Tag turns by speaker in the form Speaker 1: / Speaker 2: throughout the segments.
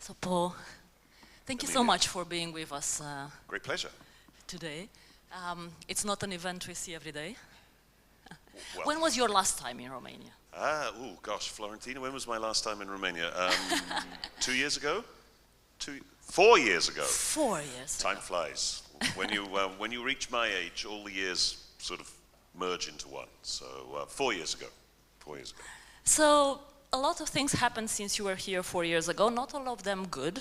Speaker 1: So Paul, thank you so much for being with us
Speaker 2: Great pleasure.
Speaker 1: today. It's not an event we see every day.
Speaker 2: Well,
Speaker 1: When was your last time in Romania?
Speaker 2: oh gosh, Florentina, when was my last time in Romania? 2 years ago? 4 years ago.
Speaker 1: 4 years.
Speaker 2: Time flies. When you reach my age, all the years sort of merge into one. So 4 years ago. 4 years ago.
Speaker 1: So a lot of things happened since you were here 4 years ago. Not all of them good.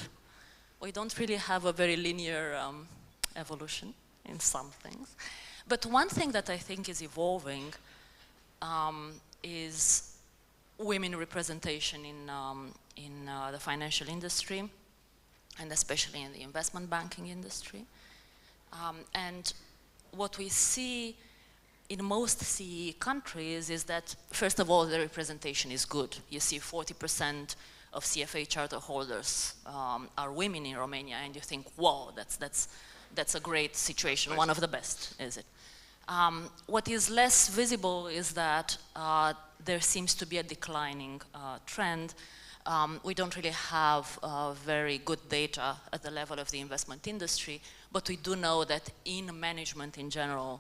Speaker 1: We don't really have a very linear evolution in some things. But one thing that I think is evolving is women representation in the financial industry, and especially in the investment banking industry. And what we see in most CEE countries is that, first of all, the representation is good. You see 40% of CFA charter holders are women in Romania, and you think, wow, that's a great situation, one of the best, is it? What is less visible is that there seems to be a declining trend. We don't really have very good data at the level of the investment industry, but we do know that in management in general,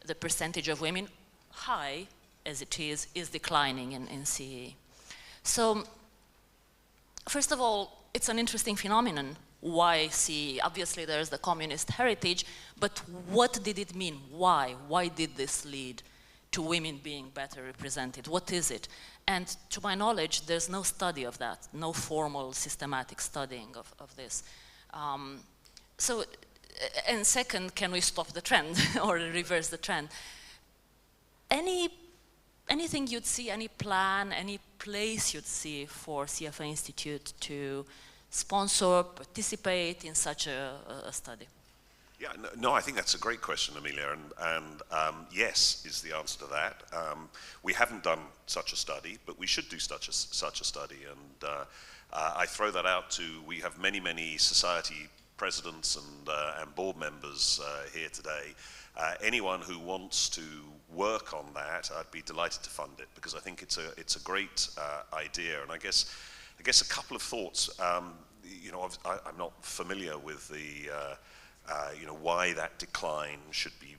Speaker 1: the percentage of women, high as it is declining in CEE. So, first of all, it's an interesting phenomenon. Why CEE? Obviously there's the communist heritage, but what did it mean? Why? Why did this lead to women being better represented? What is it? And to my knowledge, there's no study of that, no formal systematic studying of this. And second, can we stop the trend or reverse the trend? Anything you'd see, any plan, any place you'd see for CFA Institute to sponsor, participate in such a study?
Speaker 2: Yeah, no, I think that's a great question, Amelia, and yes is the answer to that. We haven't done such a study, but we should do such a study, and I throw that out to, we have many society presidents and board members here today. Anyone who wants to work on that, I'd be delighted to fund it, because I think it's a great idea. And I guess a couple of thoughts. You know, I'm not familiar with the you know, why that decline should be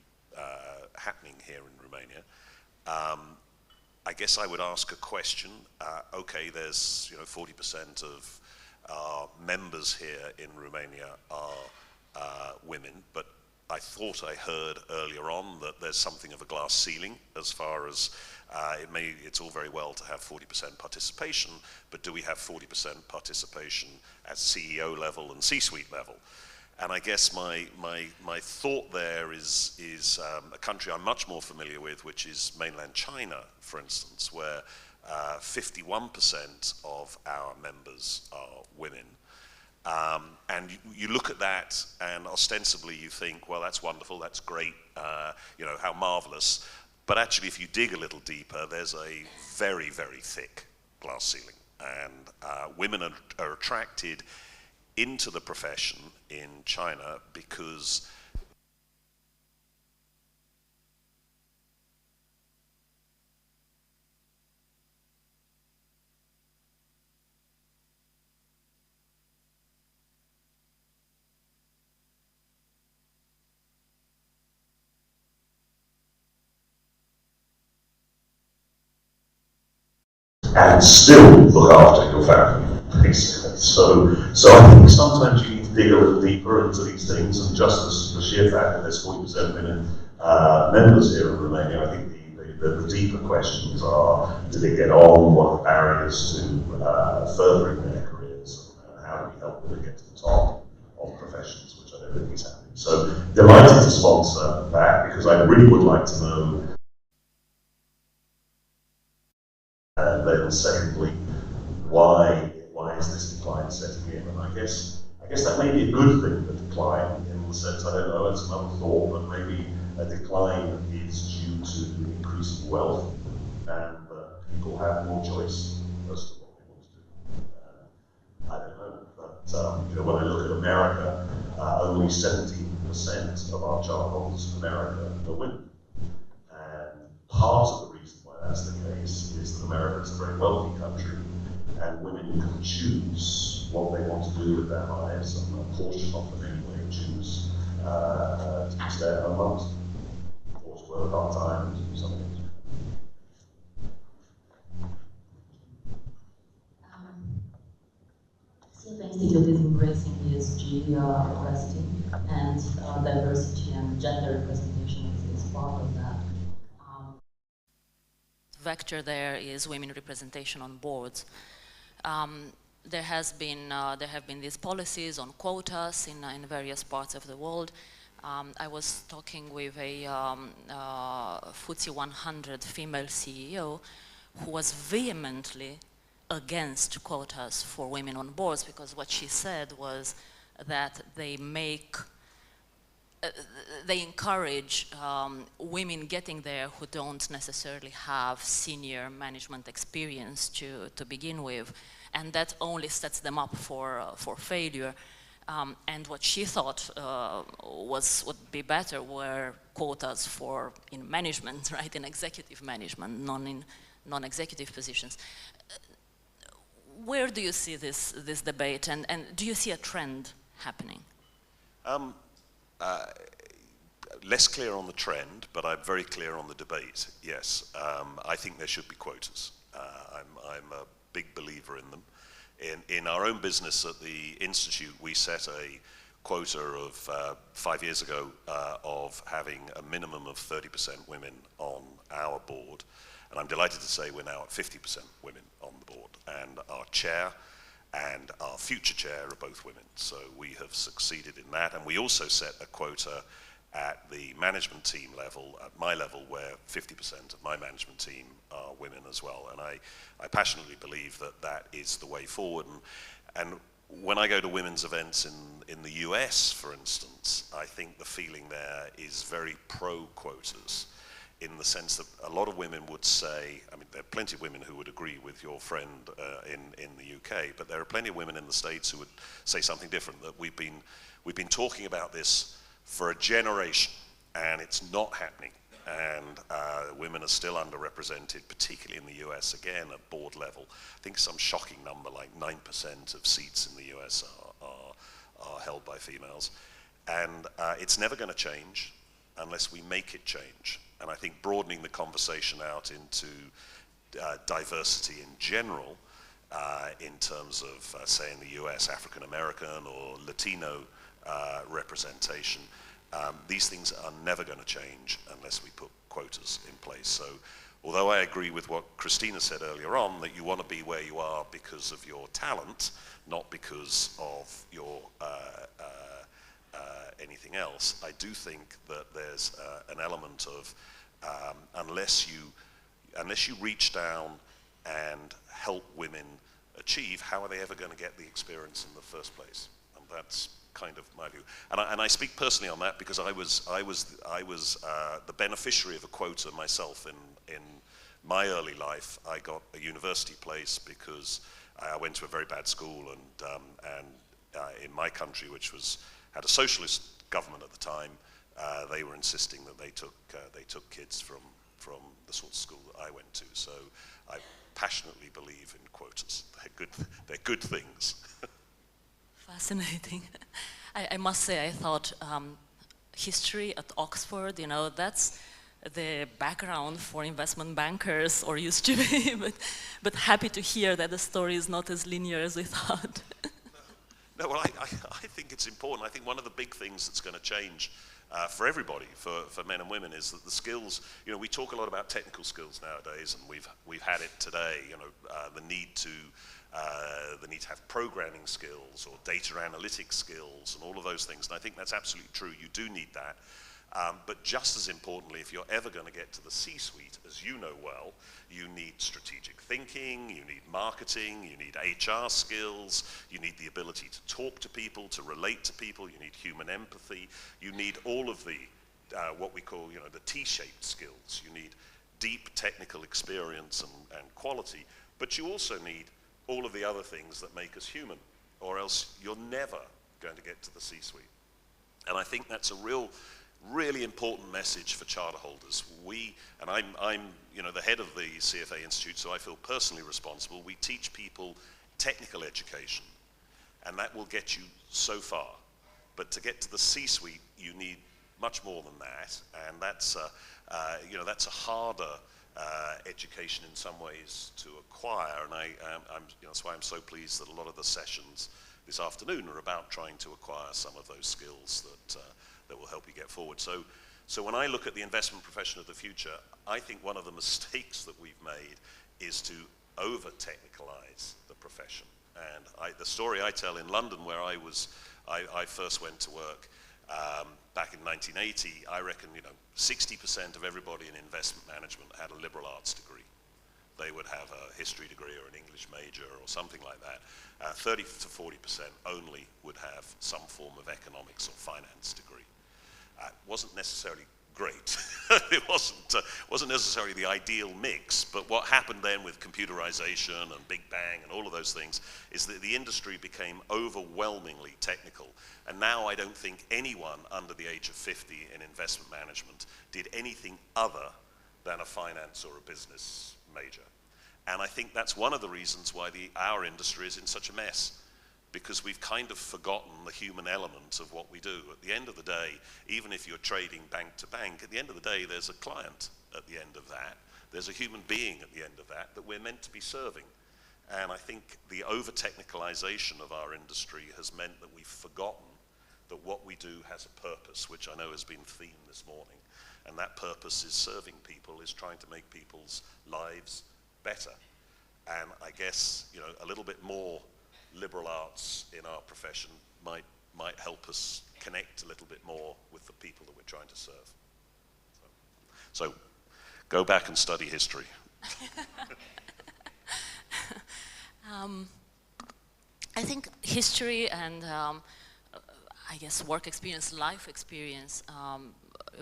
Speaker 2: happening here in Romania. I guess I would ask a question. Okay, there's 40% of our members here in Romania are women, but I thought I heard earlier on that there's something of a glass ceiling as far as it's all very well to have 40% participation, but do we have 40% participation at CEO level and C-suite level? And I guess my thought there is a country I'm much more familiar with, which is mainland China, for instance, where 51% of our members are women. And you look at that and ostensibly you think, well, that's wonderful, that's great, you know, how marvelous. But actually, if you dig a little deeper, there's a very thick glass ceiling. And women are attracted into the profession in China because and still look after your family, basically. So I think sometimes you need to dig a little deeper into these things, and just the sheer fact that there's 40% women members here in Romania, I think the deeper questions are, do they get on, what are the barriers to furthering their careers, and how do we help them to get to the top of professions, which I don't think is happening. So delighted to sponsor that, because I really would like to know. And then secondly, why is this decline setting in? And I guess that may be a good thing, the decline, in the sense, I don't know, it's another thought, but maybe a decline is due to increasing wealth, and people have more choice as to what they want to do. I don't know, but you know, when I look at America, only 17% of our child holders in America are women. And part of the reason why that's the case is that America is a very wealthy country, and women can choose what they want to do with
Speaker 3: their lives, and a portion of the minimum wage is to be stay-at-home moms, or to work part-time and do something.
Speaker 4: CFA Institute is embracing ESG investing, and diversity and gender representation is part of that.
Speaker 1: Vector there is women representation on boards. There have been these policies on quotas in various parts of the world. I was talking with a FTSE 100 female CEO who was vehemently against quotas for women on boards, because what she said was that they encourage women getting there who don't necessarily have senior management experience to begin with, and that only sets them up for failure. And what she thought would be better were quotas in management, right, in executive management, non-executive positions. Where do you see this debate, and do you see a trend happening?
Speaker 2: Less clear on the trend, but I'm very clear on the debate, yes. I think there should be quotas. I'm a big believer in them. In our own business at the Institute, we set a quota of 5 years ago of having a minimum of 30% women on our board. And I'm delighted to say we're now at 50% women on the board. And our chair and our future chair are both women. So we have succeeded in that. And we also set a quota at the management team level, at my level, where 50% of my management team are women as well. And I passionately believe that that is the way forward. And when I go to women's events in the US, for instance, I think the feeling there is very pro-quotas, in the sense that a lot of women would say, I mean, there are plenty of women who would agree with your friend in the UK, but there are plenty of women in the States who would say something different, that we've been talking about this for a generation, and it's not happening. And women are still underrepresented, particularly in the US, again, at board level. I think some shocking number, like 9% of seats in the US are held by females. And it's never going to change unless we make it change. And I think broadening the conversation out into diversity in general, in terms of, say, in the US, African American or Latino representation, these things are never going to change unless we put quotas in place. So although I agree with what Christina said earlier on, that you want to be where you are because of your talent, not because of your anything else, I do think that there's an element of unless you reach down and help women achieve, how are they ever going to get the experience in the first place? And that's kind of my view. And I speak personally on that because I was the beneficiary of a quota myself in my early life. I got a university place because I went to a very bad school, and in my country, which had a socialist government at the time, they were insisting that they took kids from the sort of school that I went to. So I passionately believe in quotas. They're good things.
Speaker 1: Fascinating. I must say, I thought history at Oxford, you know, that's the background for investment bankers, or used to be, but happy to hear that the story is not as linear as we thought.
Speaker 2: No, well, I think it's important. I think one of the big things that's going to change for everybody, for men and women, is that the skills, you know, we talk a lot about technical skills nowadays, and we've had it today, you know, the need to have programming skills or data analytics skills and all of those things. And I think that's absolutely true. You do need that. But just as importantly, if you're ever going to get to the C-suite, as you know well, you need strategic thinking, you need marketing, you need HR skills, you need the ability to talk to people, to relate to people, you need human empathy, you need all of the, what we call, you know, the T-shaped skills. You need deep technical experience and quality, but you also need all of the other things that make us human, or else you're never going to get to the C-suite. And I think that's a really important message for charter holders. And I'm you know, the head of the CFA Institute, so I feel personally responsible. We teach people technical education, And that will get you so far. But to get to the C-suite, you need much more than that, and that's a harder education in some ways to acquire. And that's why I'm so pleased that a lot of the sessions this afternoon are about trying to acquire some of those skills that will help you get forward. So when I look at the investment profession of the future, I think one of the mistakes that we've made is to over-technicalize the profession. And the story I tell in London, where I first went to work back in 1980, I reckon 60% of everybody in investment management had a liberal arts degree. They would have a history degree or an English major or something like that. 30 to 40% only would have some form of economics or finance degree. It wasn't necessarily great. It wasn't necessarily the ideal mix, but what happened then with computerization and Big Bang and all of those things is that the industry became overwhelmingly technical. And now I don't think anyone under the age of 50 in investment management did anything other than a finance or a business major. And I think that's one of the reasons why our industry is in such a mess, because we've kind of forgotten the human element of what we do. At the end of the day, even if you're trading bank to bank, at the end of the day, there's a client at the end of that. There's a human being at the end of that we're meant to be serving. And I think the over-technicalization of our industry has meant that we've forgotten that what we do has a purpose, which I know has been the theme this morning. And that purpose is serving people, is trying to make people's lives better. And I guess, a little bit more liberal arts in our profession might help us connect a little bit more with the people that we're trying to serve. So go back and study history.
Speaker 1: I think history and I guess work experience, life experience,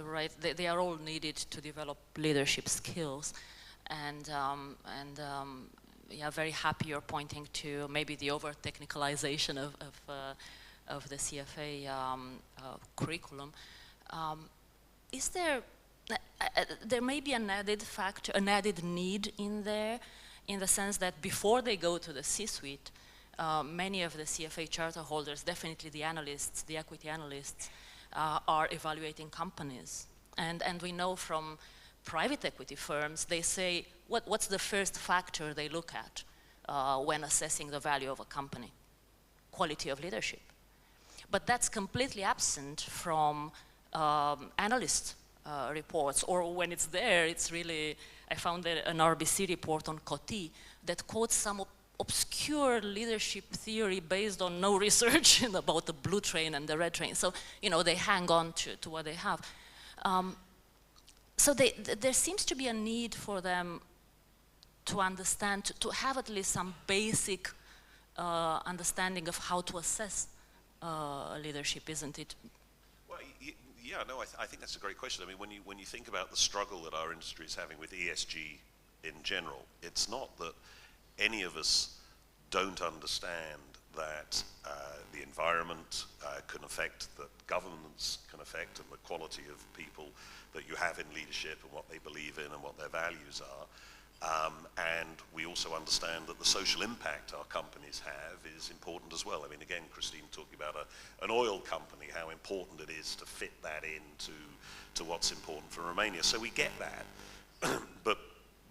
Speaker 1: right? They are all needed to develop leadership skills, and yeah, very happy you're pointing to maybe the over-technicalization of the CFA curriculum. Is there may be an added factor, an added need in there, in the sense that before they go to the C-suite, many of the CFA charter holders, definitely the analysts, the equity analysts, are evaluating companies. And we know from private equity firms, they say, what's the first factor they look at when assessing the value of a company? Quality of leadership. But that's completely absent from analyst reports, or when it's there, it's really, I found an RBC report on Coty that quotes some obscure leadership theory based on no research about the blue train and the red train. So, they hang on to what they have. So there seems to be a need for them to understand, to have at least some basic understanding of how to assess leadership, isn't it?
Speaker 2: Well, yeah, no, I think that's a great question. I mean, when you think about the struggle that our industry is having with ESG in general, it's not that any of us don't understand that the environment can affect, that governments can affect, and the quality of people that you have in leadership and what they believe in and what their values are. And we also understand that the social impact our companies have is important as well. I mean, again, Christine talking about an oil company, how important it is to fit that into what's important for Romania. So we get that. But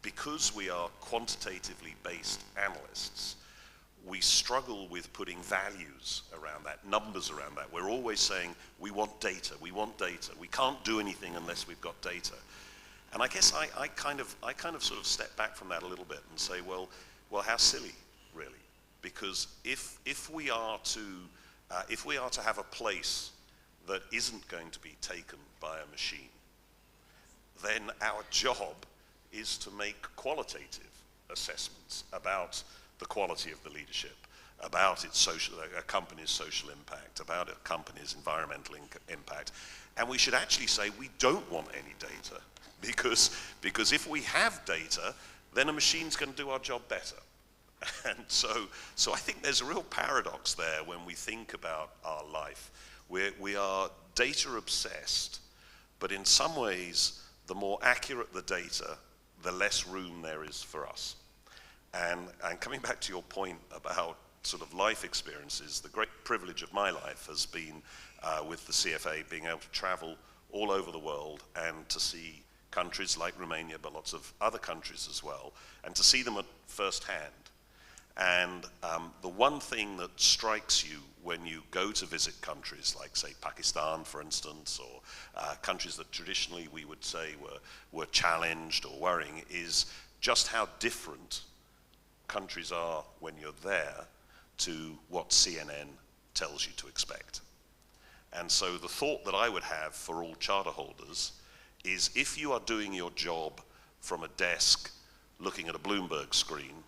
Speaker 2: because we are quantitatively based analysts, we struggle with putting values around that, numbers around that. We're always saying, we want data, we want data. We can't do anything unless we've got data. And I guess I kind of sort of step back from that a little bit and say, well, how silly, really? Because if we are to have a place that isn't going to be taken by a machine, then our job is to make qualitative assessments about the quality of the leadership, about a company's social impact, about a company's environmental impact. And we should actually say we don't want any data, because if we have data, then a machine's going to do our job better. And so I think there's a real paradox there when we think about our life. We are data obsessed, but in some ways, the more accurate the data, the less room there is for us. And coming back to your point about sort of life experiences, the great privilege of my life has been with the CFA being able to travel all over the world and to see countries like Romania, but lots of other countries as well, and to see them at first hand. And the one thing that strikes you when you go to visit countries like, say, Pakistan, for instance, or countries that traditionally we would say were challenged or worrying, is just how different countries are when you're there to what CNN tells you to expect. And so the thought that I would have for all charter holders is, if you are doing your job from a desk looking at a Bloomberg screen,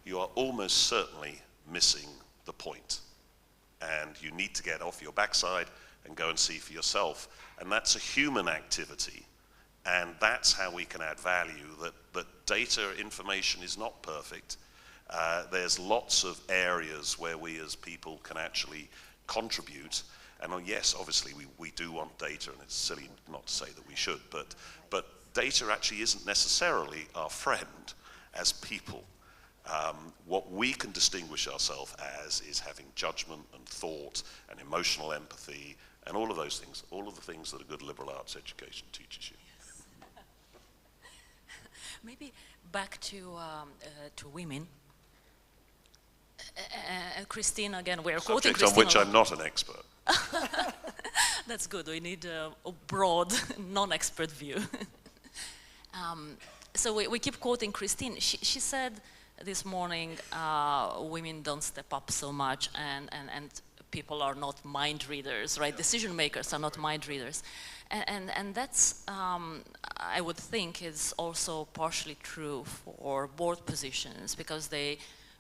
Speaker 2: you are almost certainly missing the point. And you need to get off your backside and go and see for yourself. And that's a human activity. And that's how we can add value, that data information is not perfect. There's lots of areas where we as people can actually contribute. And yes, obviously we do want data, and it's silly not to say that we should, but data actually isn't necessarily our friend as people. What we can distinguish ourselves as is having judgment and thought and emotional empathy and all of those things, all of the things that a good liberal arts education teaches you.
Speaker 1: Yes. Maybe back to women. Christine, again, we're quoting
Speaker 2: Subject on which I'm not an expert.
Speaker 1: That's good. We need a broad, non-expert view. So we keep quoting Christine. She said this morning, women don't step up so much, and people are not mind readers, right? Decision makers are not mind readers. And that's, I would think, is also partially true for board positions, because they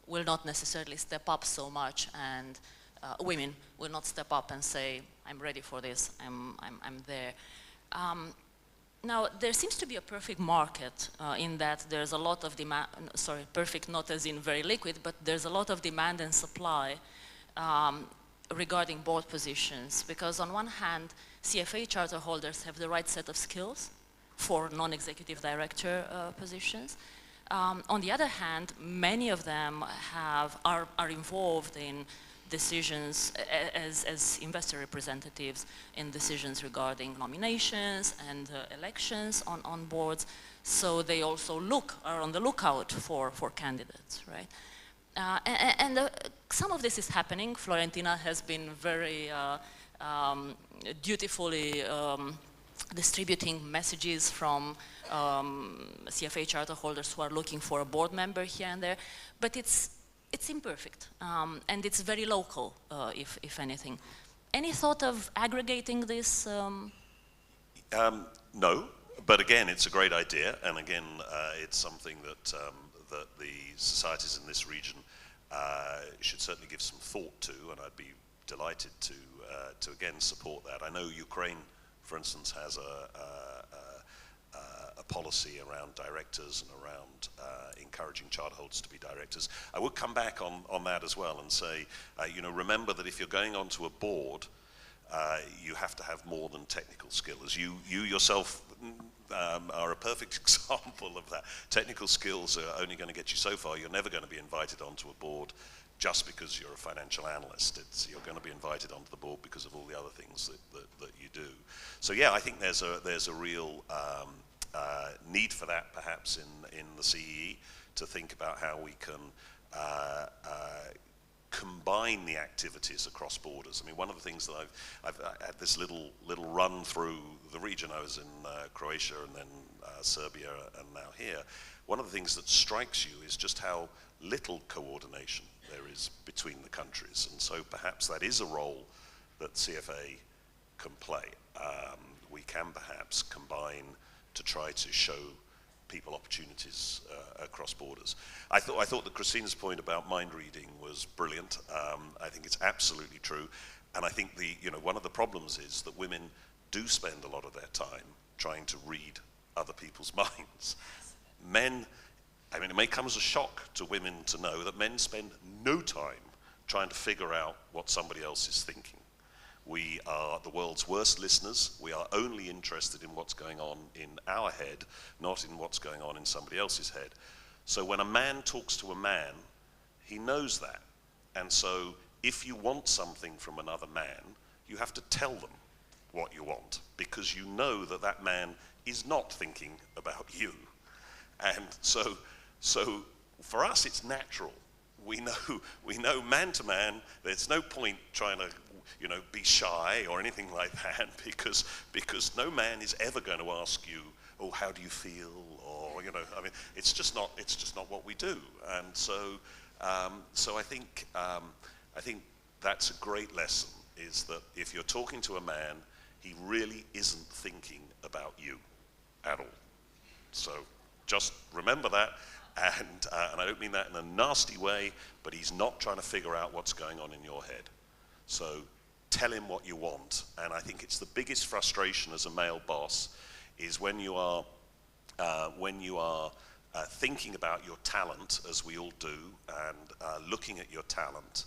Speaker 1: will not necessarily step up so much, and women will not step up and say, I'm ready for this, I'm there. Now, there seems to be a perfect market in that there's a lot of demand, sorry, perfect not as in very liquid, but there's a lot of demand and supply regarding board positions, because on one hand, CFA charter holders have the right set of skills for non-executive director positions. On the other hand, many of them are involved in decisions as investor representatives in decisions regarding nominations and elections on boards. So they also are on the lookout for candidates, right? And some of this is happening. Florentina has been very dutifully distributing messages from CFA charter holders who are looking for a board member here and there, but it's imperfect, and it's very local, if anything. Any thought of aggregating this?
Speaker 2: No, but again, it's a great idea, and again, it's something that the societies in this region should certainly give some thought to, and I'd be delighted to again support that. I know Ukraine, for instance, has a policy around directors and around encouraging charter holders to be directors. I would come back on that as well and say, you know, remember that if you're going onto a board, you have to have more than technical skills. You yourself are a perfect example of that. Technical skills are only going to get you so far. You're never going to be invited onto a board just because you're a financial analyst. You're going to be invited onto the board because of all the other things that you do. So yeah, I think there's a real need for that, perhaps in the CEE, to think about how we can combine the activities across borders. I mean, one of the things that I've had this little run through the region. I was in Croatia and then Serbia and now here. One of the things that strikes you is just how little coordination there is between the countries, and so perhaps that is a role that CFA can play. We can perhaps combine to try to show people opportunities across borders. I thought that Christina's point about mind reading was brilliant. I think it's absolutely true, and I think one of the problems is that women do spend a lot of their time trying to read other people's minds. Men, I mean, it may come as a shock to women to know that men spend no time trying to figure out what somebody else is thinking. We are the world's worst listeners. We are only interested in what's going on in our head, not in what's going on in somebody else's head. So when a man talks to a man, he knows that. And so if you want something from another man, you have to tell them what you want, because you know that that man is not thinking about you. And so for us, it's natural. We know man to man, there's no point trying to, be shy or anything like that, because no man is ever going to ask you, oh, how do you feel? Or, I mean, it's just not what we do. And so I think that's a great lesson, is that if you're talking to a man, he really isn't thinking about you at all. So just remember that, and I don't mean that in a nasty way, but he's not trying to figure out what's going on in your head. So tell him what you want, and I think it's the biggest frustration as a male boss is when you are thinking about your talent, as we all do, and looking at your talent,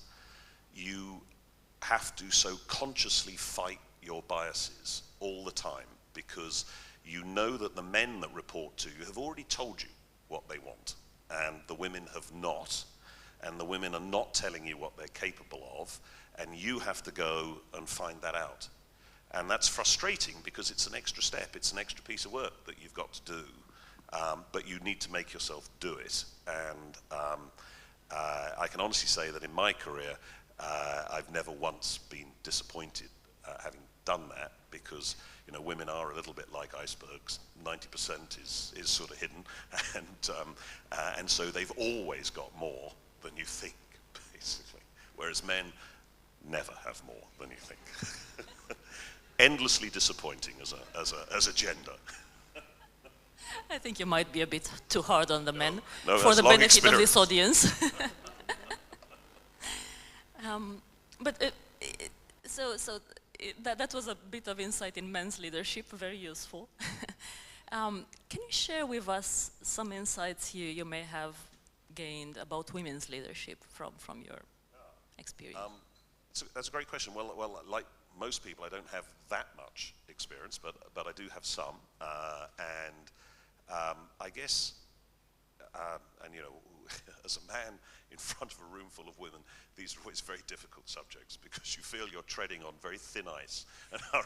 Speaker 2: you have to so consciously fight your biases all the time, because you know that the men that report to you have already told you what they want, and the women have not, and the women are not telling you what they're capable of, and you have to go and find that out. And that's frustrating, because it's an extra step, it's an extra piece of work that you've got to do, but you need to make yourself do it. And I can honestly say that in my career, I've never once been disappointed having done that, because women are a little bit like icebergs. 90% is sort of hidden, and so they've always got more than you think, basically. Whereas men never have more than you think. Endlessly disappointing as a gender.
Speaker 1: I think you might be a bit too hard on the men
Speaker 2: No,
Speaker 1: for the benefit
Speaker 2: experience
Speaker 1: of this audience. That was a bit of insight in men's leadership, very useful. Can you share with us some insights you may have gained about women's leadership from your experience?
Speaker 2: That's a great question. Well, like most people, I don't have that much experience, but I do have some, I guess, as a man in front of a room full of women, these are always very difficult subjects, because you feel you're treading on very thin ice and are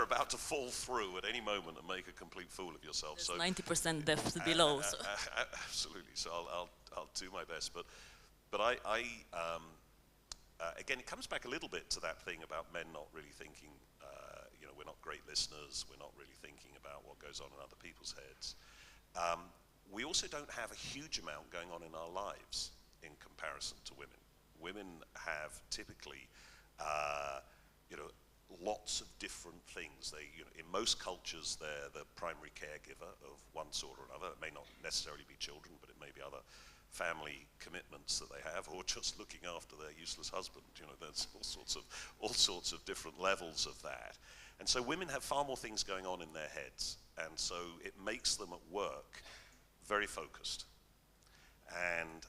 Speaker 2: about to fall through at any moment and make a complete fool of yourself.
Speaker 1: There's 90% depth below. So.
Speaker 2: Absolutely. So I'll do my best, but again, it comes back a little bit to that thing about men not really thinking. We're not great listeners. We're not really thinking about what goes on in other people's heads. We also don't have a huge amount going on in our lives in comparison to women. Women have typically, lots of different things. They, in most cultures, they're the primary caregiver of one sort or another. It may not necessarily be children, but it may be other family commitments that they have, or just looking after their useless husband. There's all sorts of different levels of that. And so women have far more things going on in their heads, and so it makes them at work very focused. And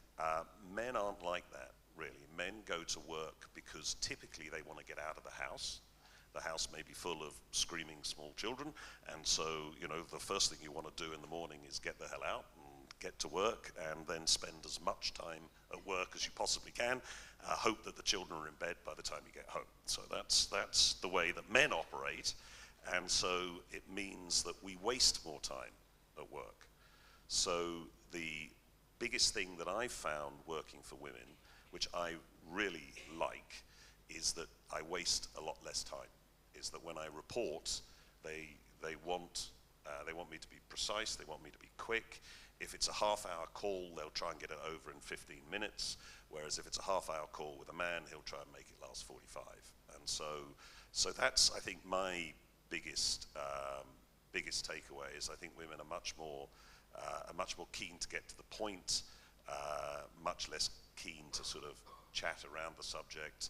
Speaker 2: men aren't like that, really. Men go to work because typically they want to get out of the house. The house may be full of screaming small children, and so, the first thing you want to do in the morning is get the hell out and get to work, and then spend as much time at work as you possibly can. Hope that the children are in bed by the time you get home. So that's the way that men operate, and so it means that we waste more time at work. So the biggest thing that I've found working for women, which I really like, is that I waste a lot less time. Is that when I report, they want me to be precise, they want me to be quick. If it's a half-hour call, they'll try and get it over in 15 minutes, whereas if it's a half-hour call with a man, he'll try and make it last 45. And so that's, I think, my biggest takeaway is I think women are much more keen to get to the point, much less keen to sort of chat around the subject,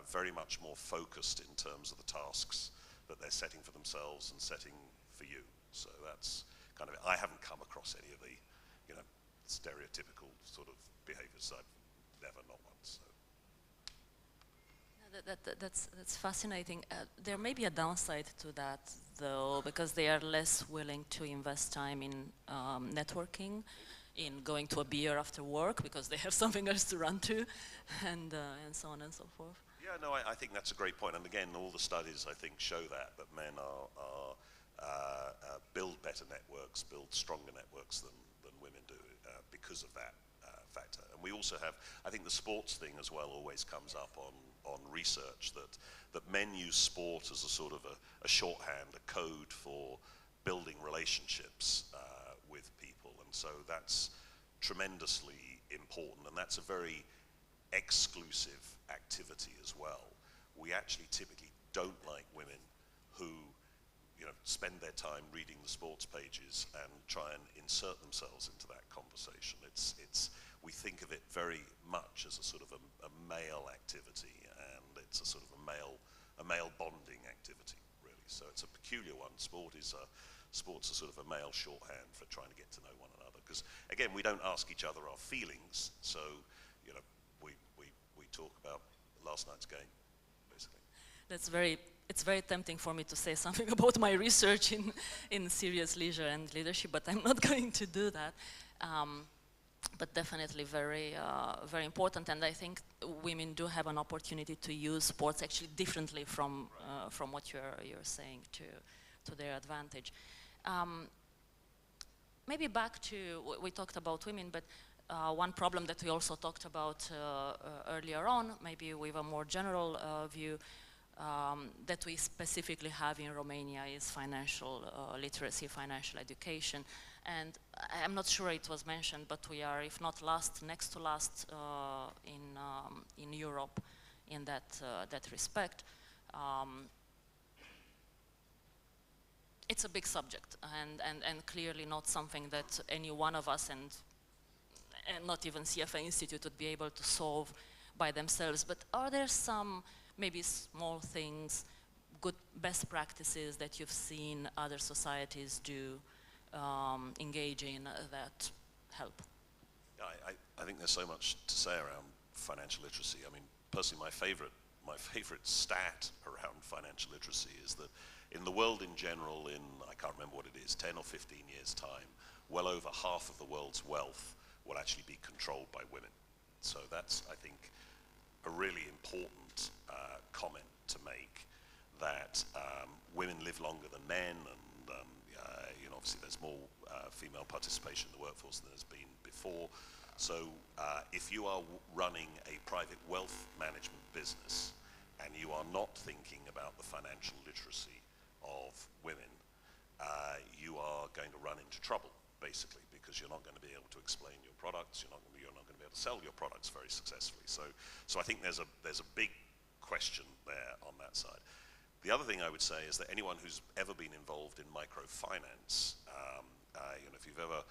Speaker 2: very much more focused in terms of the tasks that they're setting for themselves and setting for you. So that's kind of it. I haven't come across any of the, stereotypical sort of behaviors. I've never, not once. So.
Speaker 1: That's fascinating. There may be a downside to that, though, because they are less willing to invest time in networking in going to a beer after work because they have something else to run to, and so on and so forth.
Speaker 2: Yeah, no, I think that's a great point. And again, all the studies, I think, show that men build better networks, build stronger networks than women do because of that factor. And we also have, I think the sports thing as well always comes up on research, that men use sport as a sort of a shorthand, a code for building relationships with people. And so that's tremendously important, and that's a very exclusive activity as well. We actually typically don't like women who, you know, spend their time reading the sports pages and try and insert themselves into that conversation. We think of it very much as a sort of a male activity, and it's a sort of a male bonding activity, really. So it's a peculiar one. Sports a sort of a male shorthand for trying to get to know one another. Because again, we don't ask each other our feelings, so you know, we talk about last night's game, basically.
Speaker 1: It's very tempting for me to say something about my research in serious leisure and leadership, but I'm not going to do that. But definitely very important, and I think women do have an opportunity to use sports actually differently from what you're saying to their advantage. Maybe back to, we talked about women, but one problem that we also talked about earlier on, maybe with a more general view, that we specifically have in Romania is financial literacy, financial education. And I'm not sure it was mentioned, but we are, if not last, next to last in Europe in that respect. It's a big subject, and clearly not something that any one of us, and not even CFA Institute, would be able to solve by themselves. But are there some maybe small things, good best practices that you've seen other societies do, engage in, that help?
Speaker 2: I think there's so much to say around financial literacy. I mean, personally, my favorite stat around financial literacy is that in the world in general, in, I can't remember what it is, 10 or 15 years' time, well over half of the world's wealth will actually be controlled by women. So that's, I think, a really important comment to make, that women live longer than men, and you know, obviously there's more female participation in the workforce than there's been before. So if you are running a private wealth management business and you are not thinking about the financial literacy of women, you are going to run into trouble, basically, because you're not going to be able to explain your products, you're not going to be able to sell your products very successfully. So I think there's a big question there on that side. The other thing I would say is that anyone who's ever been involved in microfinance, you know, if you've ever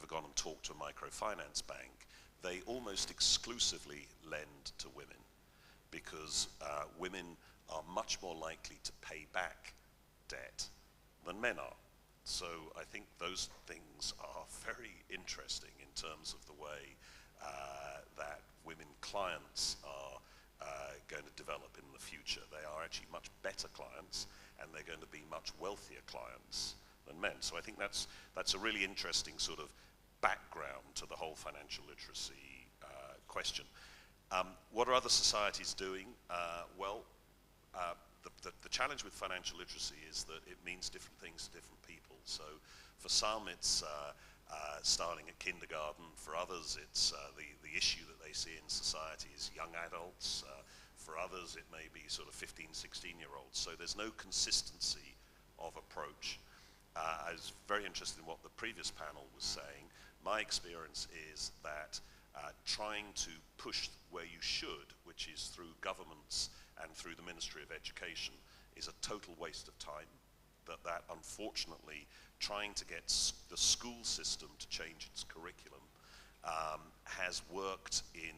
Speaker 2: gone and talked to a microfinance bank, they almost exclusively lend to women, because women are much more likely to pay back debt than men are. So I think those things are very interesting in terms of the way that women clients are going to develop in the future. They are actually much better clients, and they're going to be much wealthier clients than men. So I think that's a really interesting sort of background to the whole financial literacy question. What are other societies doing? The challenge with financial literacy is that it means different things to different people. So for some it's starting at kindergarten. For others it's the issue that they see in society is young adults. For others it may be sort of 15, 16-year-olds. So there's no consistency of approach. I was very interested in what the previous panel was saying. My experience is that trying to push where you should, which is through governments and through the Ministry of Education, is a total waste of time. That unfortunately, trying to get the school system to change its curriculum has worked in,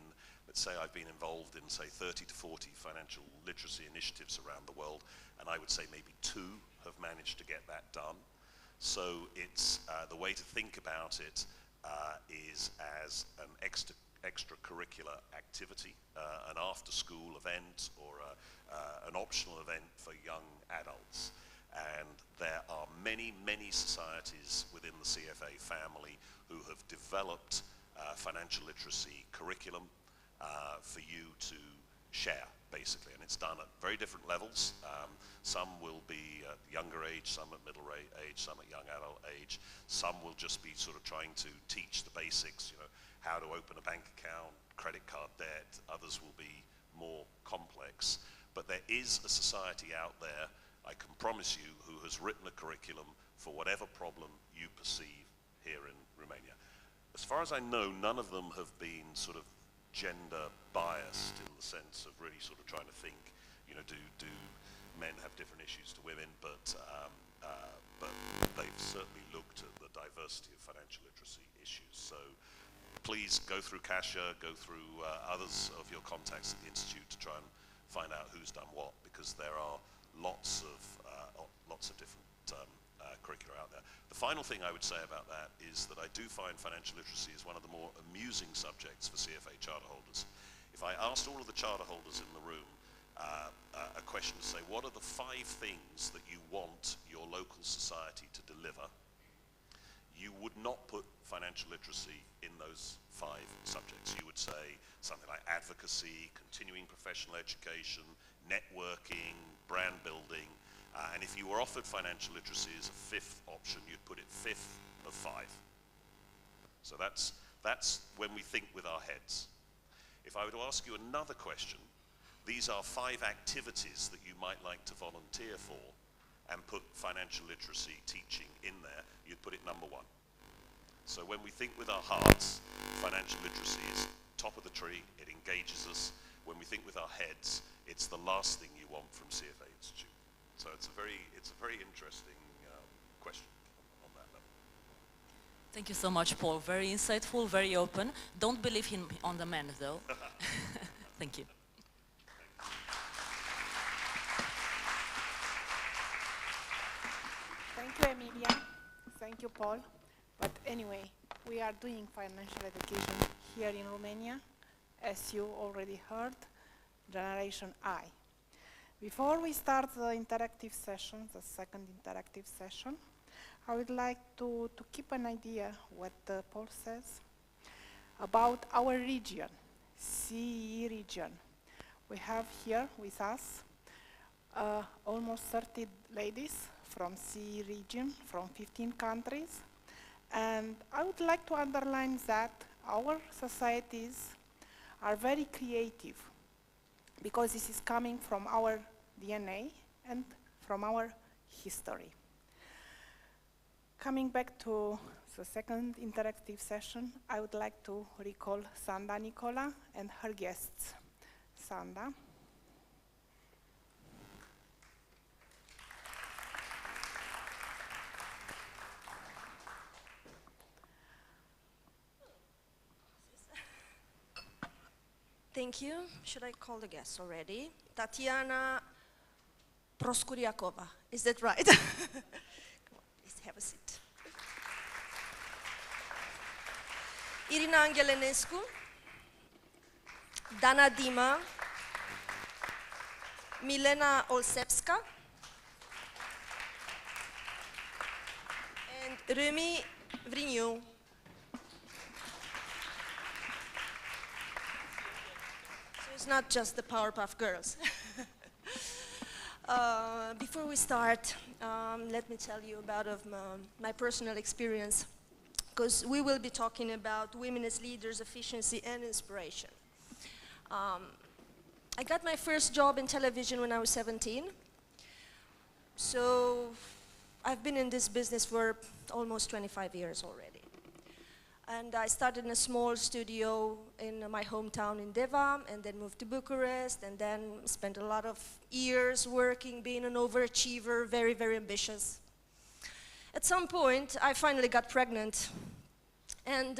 Speaker 2: let's say I've been involved in, say, 30 to 40 financial literacy initiatives around the world, and I would say maybe 2 have managed to get that done. So it's, the way to think about it is as an extracurricular activity, an after-school event, or an optional event for young adults. And there are many, many societies within the CFA family who have developed financial literacy curriculum for you to share, basically. And it's done at very different levels. Some will be at younger age, some at middle age, some at young adult age. Some will just be sort of trying to teach the basics, you know, how to open a bank account, credit card debt. Others will be more complex. But there is a society out there, I can promise you, who has written a curriculum for whatever problem you perceive here in Romania. As far as I know, none of them have been sort of gender biased in the sense of really sort of trying to think, you know, do men have different issues to women, but they've certainly looked at the diversity of financial literacy issues. So please go through Kasia, go through others of your contacts at the Institute to try and find out who's done what, because there are lots of different curricula out there. The final thing I would say about that is that I do find financial literacy is one of the more amusing subjects for CFA charter holders. If I asked all of the charter holders in the room a question to say, what are the 5 things that you want your local society to deliver, you would not put financial literacy in those 5 subjects. You would say something like advocacy, continuing professional education, networking, brand building, and if you were offered financial literacy as a 5th option, you'd put it 5th of 5. So that's when we think with our heads. If I were to ask you another question, these are 5 activities that you might like to volunteer for, and put financial literacy teaching in there, you'd put it number 1. So when we think with our hearts, financial literacy is top of the tree, it engages us. When we think with our heads, it's the last thing you want from CFA Institute. So it's a very interesting question on that level.
Speaker 1: Thank you so much, Paul. Very insightful, very open. Don't believe him on the men, though. Thank you.
Speaker 5: Thank you, Emilia. Thank you, Paul. But anyway, we are doing financial education here in Romania, as you already heard, Generation I. Before we start the interactive session, the second interactive session, I would like to keep an idea what Paul says about our region, CEE region. We have here with us almost 30 ladies from CEE region, from 15 countries. And I would like to underline that our societies are very creative, because this is coming from our DNA and from our history. Coming back to the second interactive session, I would like to recall Sanda Nicola and her guests. Sanda.
Speaker 6: Thank you. Should I call the guests already? Tatiana Proskuriakova. Is that right? Come on, please have a seat. Irina Angelenescu, Dana Dima, Milena Olsepska, and Remy Vrignou. It's not just the Powerpuff Girls. Before we start, let me tell you about my personal experience, because we will be talking about women as leaders, efficiency, and inspiration. I got my first job in television when I was 17. So I've been in this business for almost 25 years already. And I started in a small studio in my hometown in Deva, and then moved to Bucharest, and then spent a lot of years working, being an overachiever, very, very ambitious. At some point, I finally got pregnant. And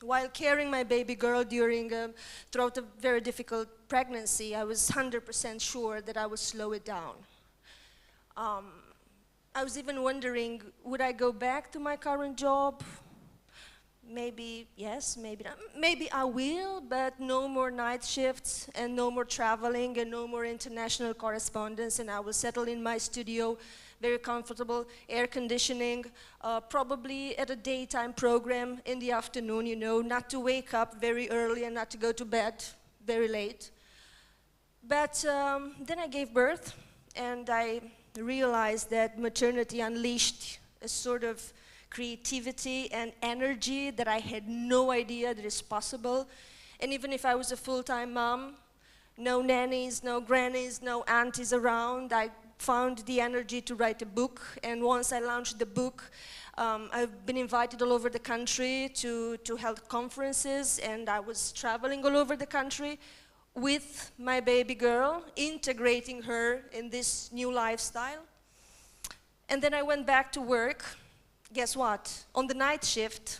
Speaker 6: while carrying my baby girl throughout a very difficult pregnancy, I was 100% sure that I would slow it down. I was even wondering, would I go back to my current job? Maybe yes, maybe not. Maybe I will, but no more night shifts and no more traveling and no more international correspondence, and I will settle in my studio very comfortable, air conditioning, probably at a daytime program in the afternoon, you know, not to wake up very early and not to go to bed very late. But then I gave birth, and I realized that maternity unleashed a sort of creativity and energy that I had no idea that is possible. And even if I was a full-time mom, no nannies, no grannies, no aunties around, I found the energy to write a book. And once I launched the book, I've been invited all over the country to health conferences, and I was traveling all over the country with my baby girl, integrating her in this new lifestyle. And then I went back to work, guess what? On the night shift.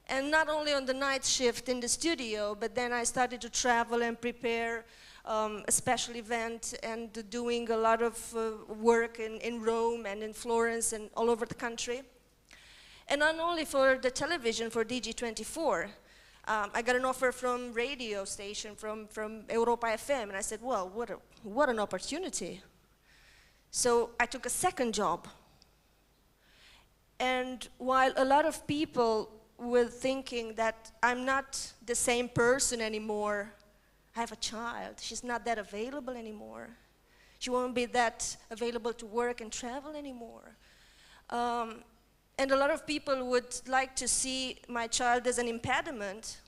Speaker 6: And not only on the night shift in the studio, but then I started to travel and prepare a special event and doing a lot of work in Rome and in Florence and all over the country. And not only for the television, for DG24, I got an offer from radio station, from Europa FM, and I said, well, what an opportunity. So I took a second job. And while a lot of people were thinking that I'm not the same person anymore, I have a child, she's not that available anymore. She won't be that available to work and travel anymore. And a lot of people would like to see my child as an impediment.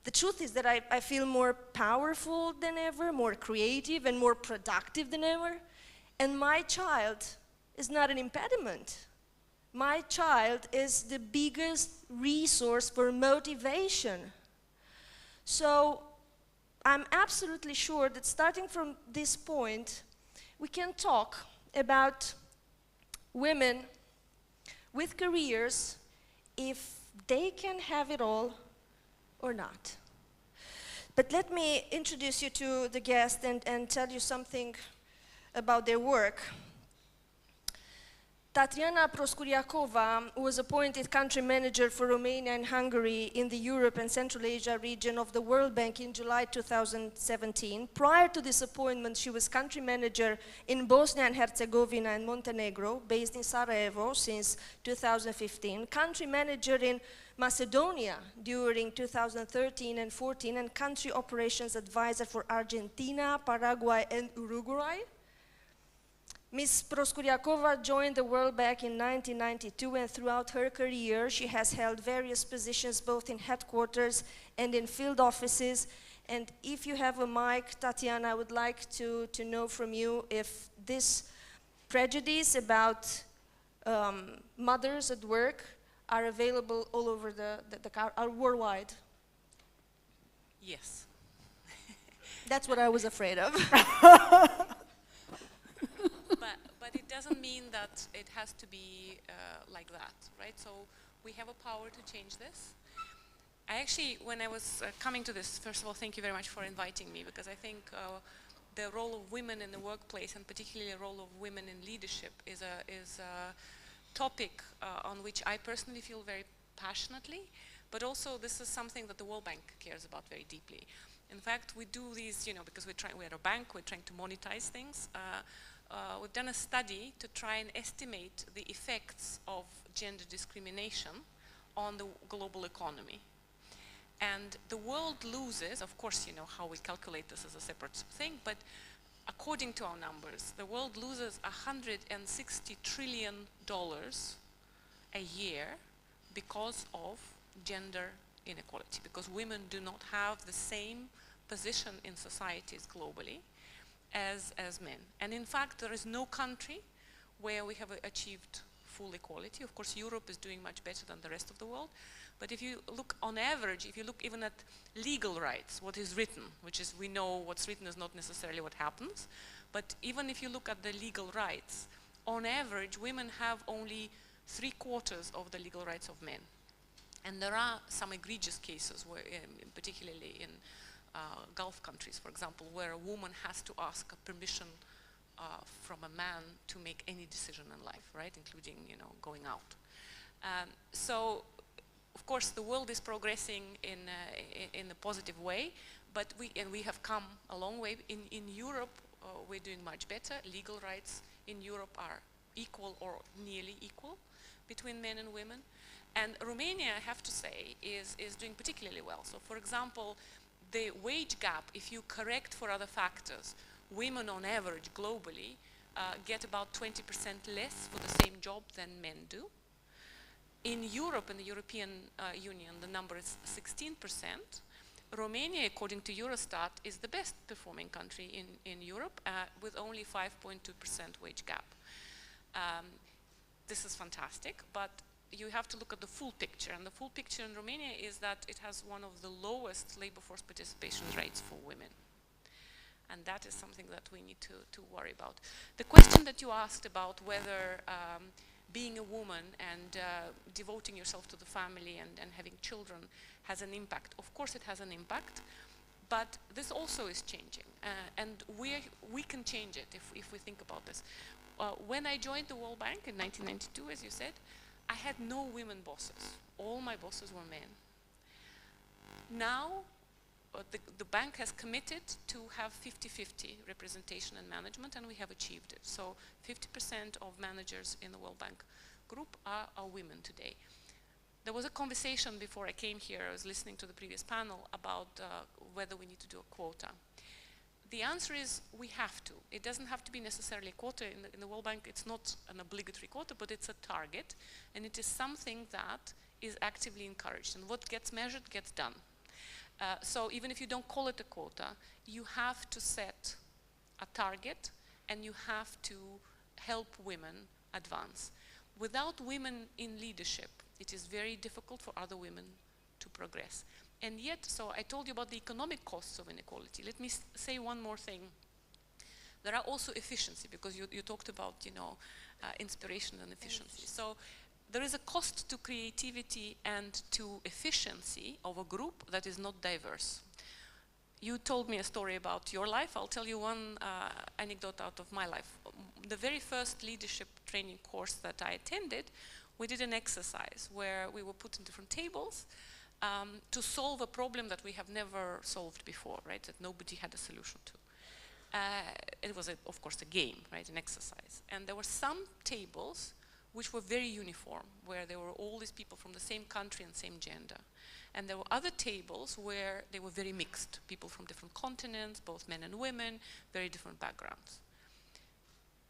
Speaker 6: The truth is that I feel more powerful than ever, more creative and more productive than ever. And my child is not an impediment. My child is the biggest resource for motivation. So I'm absolutely sure that starting from this point, we can talk about women with careers, if they can have it all or not. But let me introduce you to the guest and tell you something about their work. Tatiana Proskuriakova was appointed country manager for Romania and Hungary in the Europe and Central Asia region of the World Bank in July 2017. Prior to this appointment, she was country manager in Bosnia and Herzegovina and Montenegro, based in Sarajevo since 2015, country manager in Macedonia during 2013 and 14, and country operations advisor for Argentina, Paraguay, and Uruguay. Ms. Proskuriakova joined the World Bank in 1992, and throughout her career, she has held various positions both in headquarters and in field offices. And if you have a mic, Tatiana, I would like to know from you if this prejudice about mothers at work are available all over are worldwide.
Speaker 7: Yes.
Speaker 6: That's what I was afraid of.
Speaker 7: But it doesn't mean that it has to be like that, right? So we have a power to change this. I actually, when I was coming to this, first of all, thank you very much for inviting me, because I think the role of women in the workplace, and particularly the role of women in leadership, is a topic on which I personally feel very passionately, but also this is something that the World Bank cares about very deeply. In fact, we do these, you know, because we're a bank, we're trying to monetize things. We've done a study to try and estimate the effects of gender discrimination on the global economy. And the world loses, of course, you know how we calculate this as a separate thing, but according to our numbers, the world loses $160 trillion a year because of gender inequality, because women do not have the same position in societies globally as men. And in fact, there is no country where we have achieved full equality. Of course, Europe is doing much better than the rest of the world. But if you look on average, if you look even at legal rights, what is written, which is, we know what's written is not necessarily what happens, but even if you look at the legal rights, on average, women have only 3/4 of the legal rights of men. And there are some egregious cases, where, particularly in Gulf countries, for example, where a woman has to ask permission from a man to make any decision in life, right, including, you know, going out. So, of course, the world is progressing in a positive way, but we have come a long way. In Europe, we're doing much better. Legal rights in Europe are equal or nearly equal between men and women. And Romania, I have to say, is doing particularly well. So for example, the wage gap, if you correct for other factors, women on average globally get about 20% less for the same job than men do. In Europe, in the European Union, the number is 16%. Romania, according to Eurostat, is the best performing country in Europe with only 5.2% wage gap. This is fantastic, but you have to look at the full picture, and the full picture in Romania is that it has one of the lowest labor force participation rates for women. And that is something that we need to worry about. The question that you asked about whether being a woman and devoting yourself to the family and having children has an impact. Of course it has an impact, but this also is changing. And we can change it if we think about this. When I joined the World Bank in 1992, as you said, I had no women bosses. All my bosses were men. Now, the bank has committed to have 50-50 representation and management, and we have achieved it. So 50% of managers in the World Bank group are women today. There was a conversation before I came here, I was listening to the previous panel, about whether we need to do a quota. The answer is we have to. It doesn't have to be necessarily a quota. In the World Bank, it's not an obligatory quota, but it's a target, and it is something that is actively encouraged. And what gets measured gets done. So even if you don't call it a quota, you have to set a target and you have to help women advance. Without women in leadership, it is very difficult for other women to progress. And yet, so I told you about the economic costs of inequality. Let me say one more thing. There are also efficiency, because you talked about, you know, inspiration and efficiency. So there is a cost to creativity and to efficiency of a group that is not diverse. You told me a story about your life. I'll tell you one anecdote out of my life. The very first leadership training course that I attended, we did an exercise where we were put in different tables to solve a problem that we have never solved before, right? That nobody had a solution to. It was, of course, a game, right? An exercise. And there were some tables which were very uniform, where there were all these people from the same country and same gender. And there were other tables where they were very mixed, people from different continents, both men and women, very different backgrounds.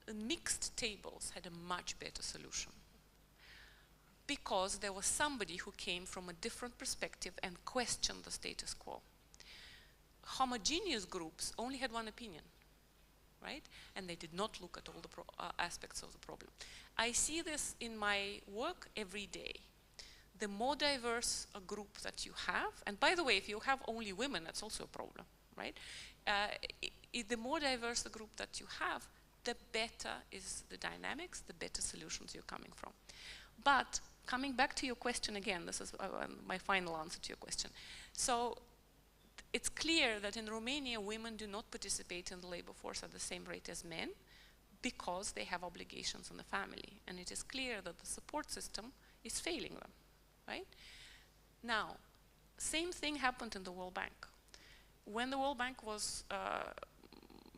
Speaker 7: The mixed tables had a much better solution, because there was somebody who came from a different perspective and questioned the status quo. Homogeneous groups only had one opinion, right? And they did not look at all the aspects of the problem. I see this in my work every day. The more diverse a group that you have, and by the way, if you have only women, that's also a problem, right? The more diverse the group that you have, the better is the dynamics, the better solutions you're coming from. But coming back to your question again, this is my final answer to your question. So it's clear that in Romania, women do not participate in the labor force at the same rate as men, because they have obligations in the family. And it is clear that the support system is failing them, right? Now, same thing happened in the World Bank. When the World Bank was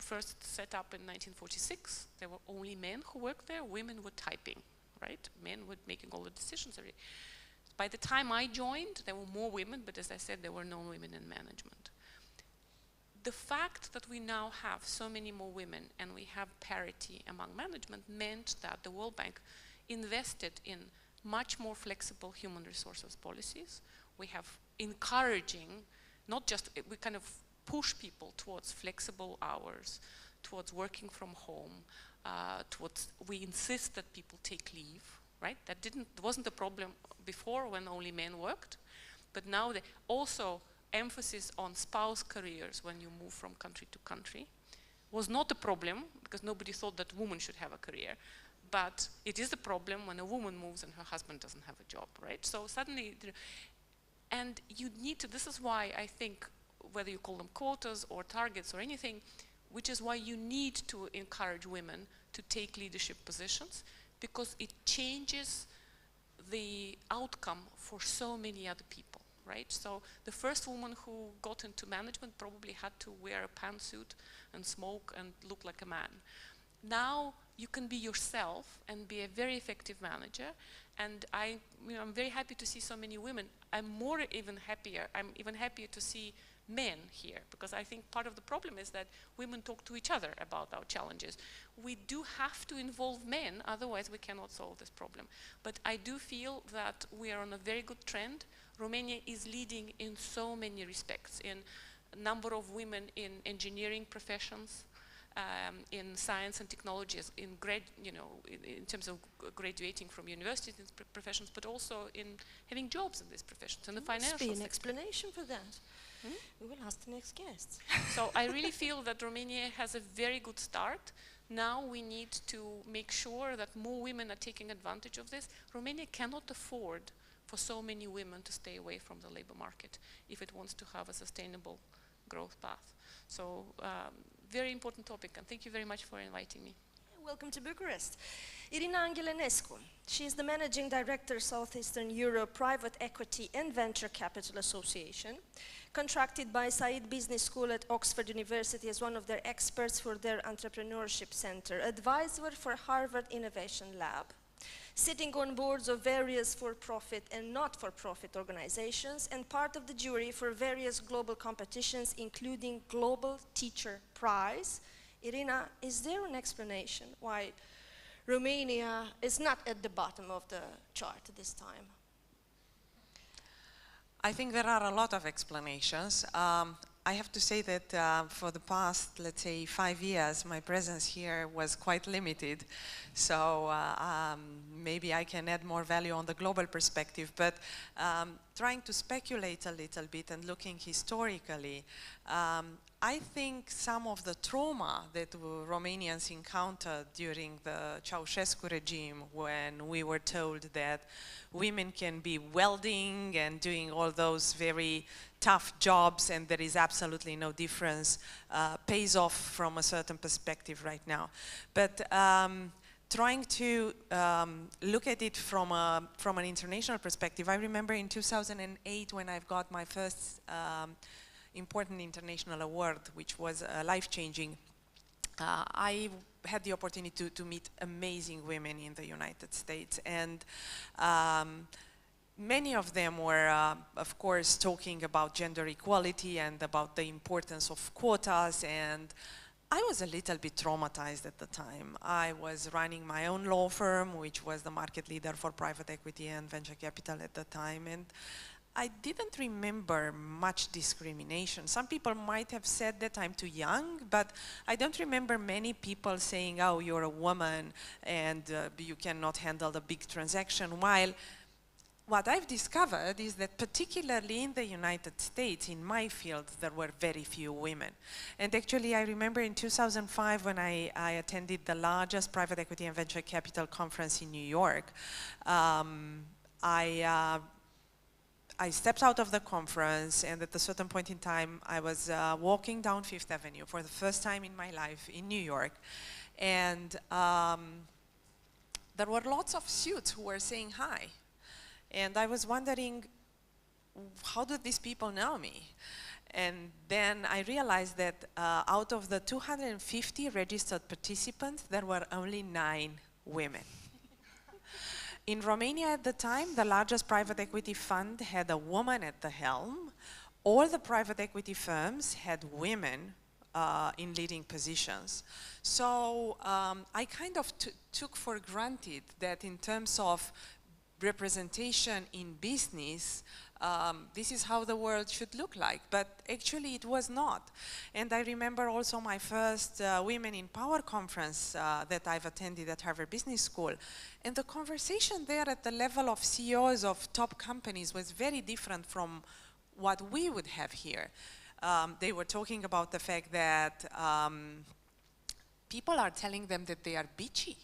Speaker 7: first set up in 1946, there were only men who worked there, women were typing, right? Men were making all the decisions. By the time I joined, there were more women, but as I said, there were no women in management. The fact that we now have so many more women and we have parity among management meant that the World Bank invested in much more flexible human resources policies. We have encouraging, not just, we kind of push people towards flexible hours, towards working from home, we insist that people take leave, right? That wasn't a problem before when only men worked, but now also emphasis on spouse careers when you move from country to country was not a problem, because nobody thought that women should have a career, but it is a problem when a woman moves and her husband doesn't have a job, right? So suddenly, and you need to, this is why I think, whether you call them quotas or targets or anything, which is why you need to encourage women to take leadership positions, because it changes the outcome for so many other people, right? So the first woman who got into management probably had to wear a pantsuit and smoke and look like a man. Now you can be yourself and be a very effective manager. And I'm very happy to see so many women. I'm even happier to see men here, because I think part of the problem is that women talk to each other about our challenges. We do have to involve men, otherwise we cannot solve this problem. But I do feel that we are on a very good trend. Romania is leading in so many respects, in number of women in engineering professions, in science and technologies, in terms of graduating from universities and professions, but also in having jobs in these professions, in the financial sector.
Speaker 6: Must be an explanation for that. We will ask the next guest.
Speaker 7: So I really feel that Romania has a very good start. Now we need to make sure that more women are taking advantage of this. Romania cannot afford for so many women to stay away from the labor market if it wants to have a sustainable growth path. So very important topic, and thank you very much for inviting me.
Speaker 6: Welcome to Bucharest. Irina Anghelenescu. She is the Managing Director, Southeastern Europe Private Equity and Venture Capital Association, contracted by Said Business School at Oxford University as one of their experts for their entrepreneurship center, advisor for Harvard Innovation Lab, sitting on boards of various for-profit and not-for-profit organizations, and part of the jury for various global competitions, including Global Teacher Prize. Irina, is there an explanation why Romania is not at the bottom of the chart this time?
Speaker 8: I think there are a lot of explanations. I have to say that for the past, let's say, 5 years, my presence here was quite limited. So maybe I can add more value on the global perspective. But trying to speculate a little bit and looking historically, I think some of the trauma that Romanians encountered during the Ceausescu regime, when we were told that women can be welding and doing all those very tough jobs and there is absolutely no difference, pays off from a certain perspective right now. But trying to look at it from an international perspective, I remember in 2008 when I've got my first important international award, which was life-changing. I had the opportunity to meet amazing women in the United States, and many of them were, of course, talking about gender equality and about the importance of quotas, and I was a little bit traumatized at the time. I was running my own law firm, which was the market leader for private equity and venture capital at the time, and I didn't remember much discrimination. Some people might have said that I'm too young, but I don't remember many people saying, oh, you're a woman and you cannot handle the big transaction, while what I've discovered is that particularly in the United States, in my field, there were very few women. And actually, I remember in 2005 when I attended the largest private equity and venture capital conference in New York, I stepped out of the conference, and at a certain point in time, I was walking down Fifth Avenue for the first time in my life in New York, and there were lots of suits who were saying hi. And I was wondering, how do these people know me? And then I realized that out of the 250 registered participants, there were only 9 women. In Romania at the time, the largest private equity fund had a woman at the helm. All the private equity firms had women in leading positions. So I kind of took for granted that in terms of representation in business, this is how the world should look like, but actually it was not. And I remember also my first Women in Power conference that I've attended at Harvard Business School, and the conversation there at the level of CEOs of top companies was very different from what we would have here. They were talking about the fact that people are telling them that they are bitchy.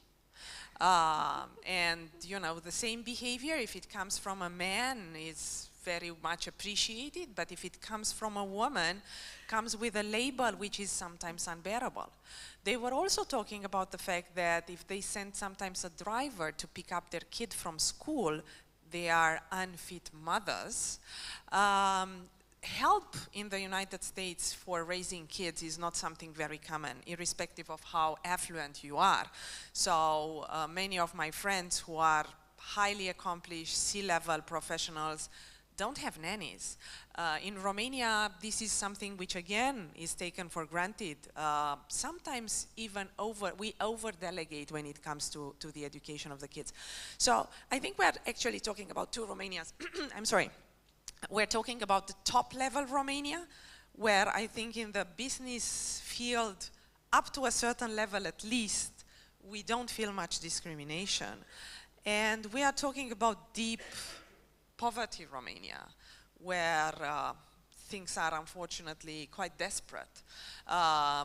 Speaker 8: And you know, the same behavior, if it comes from a man, is very much appreciated, but if it comes from a woman, comes with a label which is sometimes unbearable. They were also talking about the fact that if they send sometimes a driver to pick up their kid from school, they are unfit mothers. help in the United States for raising kids is not something very common, irrespective of how affluent you are. So many of my friends who are highly accomplished C-level professionals don't have nannies. In Romania, this is something which again is taken for granted. Sometimes even we over-delegate when it comes to the education of the kids. So I think we're actually talking about two Romanias. I'm sorry. We're talking about the top level Romania, where I think in the business field, up to a certain level at least, we don't feel much discrimination. And we are talking about deep poverty Romania, where things are unfortunately quite desperate. I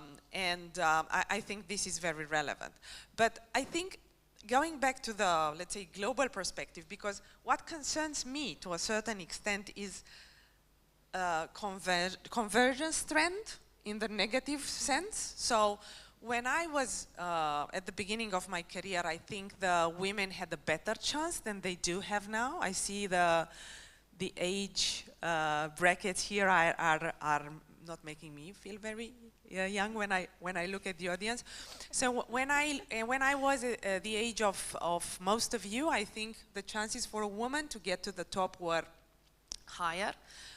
Speaker 8: think this is very relevant. But I think going back to the, let's say, global perspective, because what concerns me to a certain extent is convergence trend in the negative sense. So when I was at the beginning of my career, I think the women had a better chance than they do have now. I see the age brackets here are not making me feel very young when I look at the audience. So when I was at the age of most of you, I think the chances for a woman to get to the top were higher.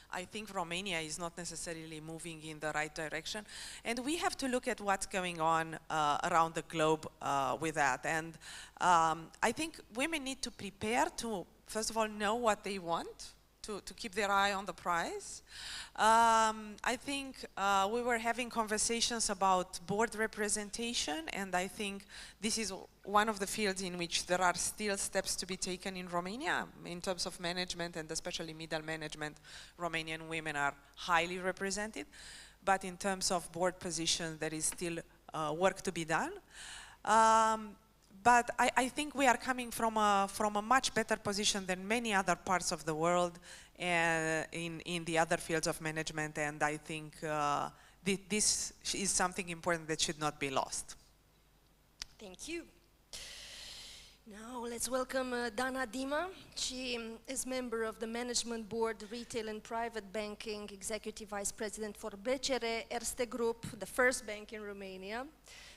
Speaker 8: I think Romania is not necessarily moving in the right direction. And we have to look at what's going on around the globe with that. And I think women need to prepare to, first of all, know what they want, to keep their eye on the prize. I think we were having conversations about board representation, and I think this is one of the fields in which there are still steps to be taken in Romania. In terms of management, and especially middle management, Romanian women are highly represented. But in terms of board positions, there is still work to be done. But I think we are coming from a much better position than many other parts of the world in the other fields of management, and I think this is something important that should not be lost.
Speaker 6: Thank you. Now let's welcome Dana Dima. She is member of the Management Board, Retail and Private Banking, Executive Vice President for BCR Erste Group, the first bank in Romania.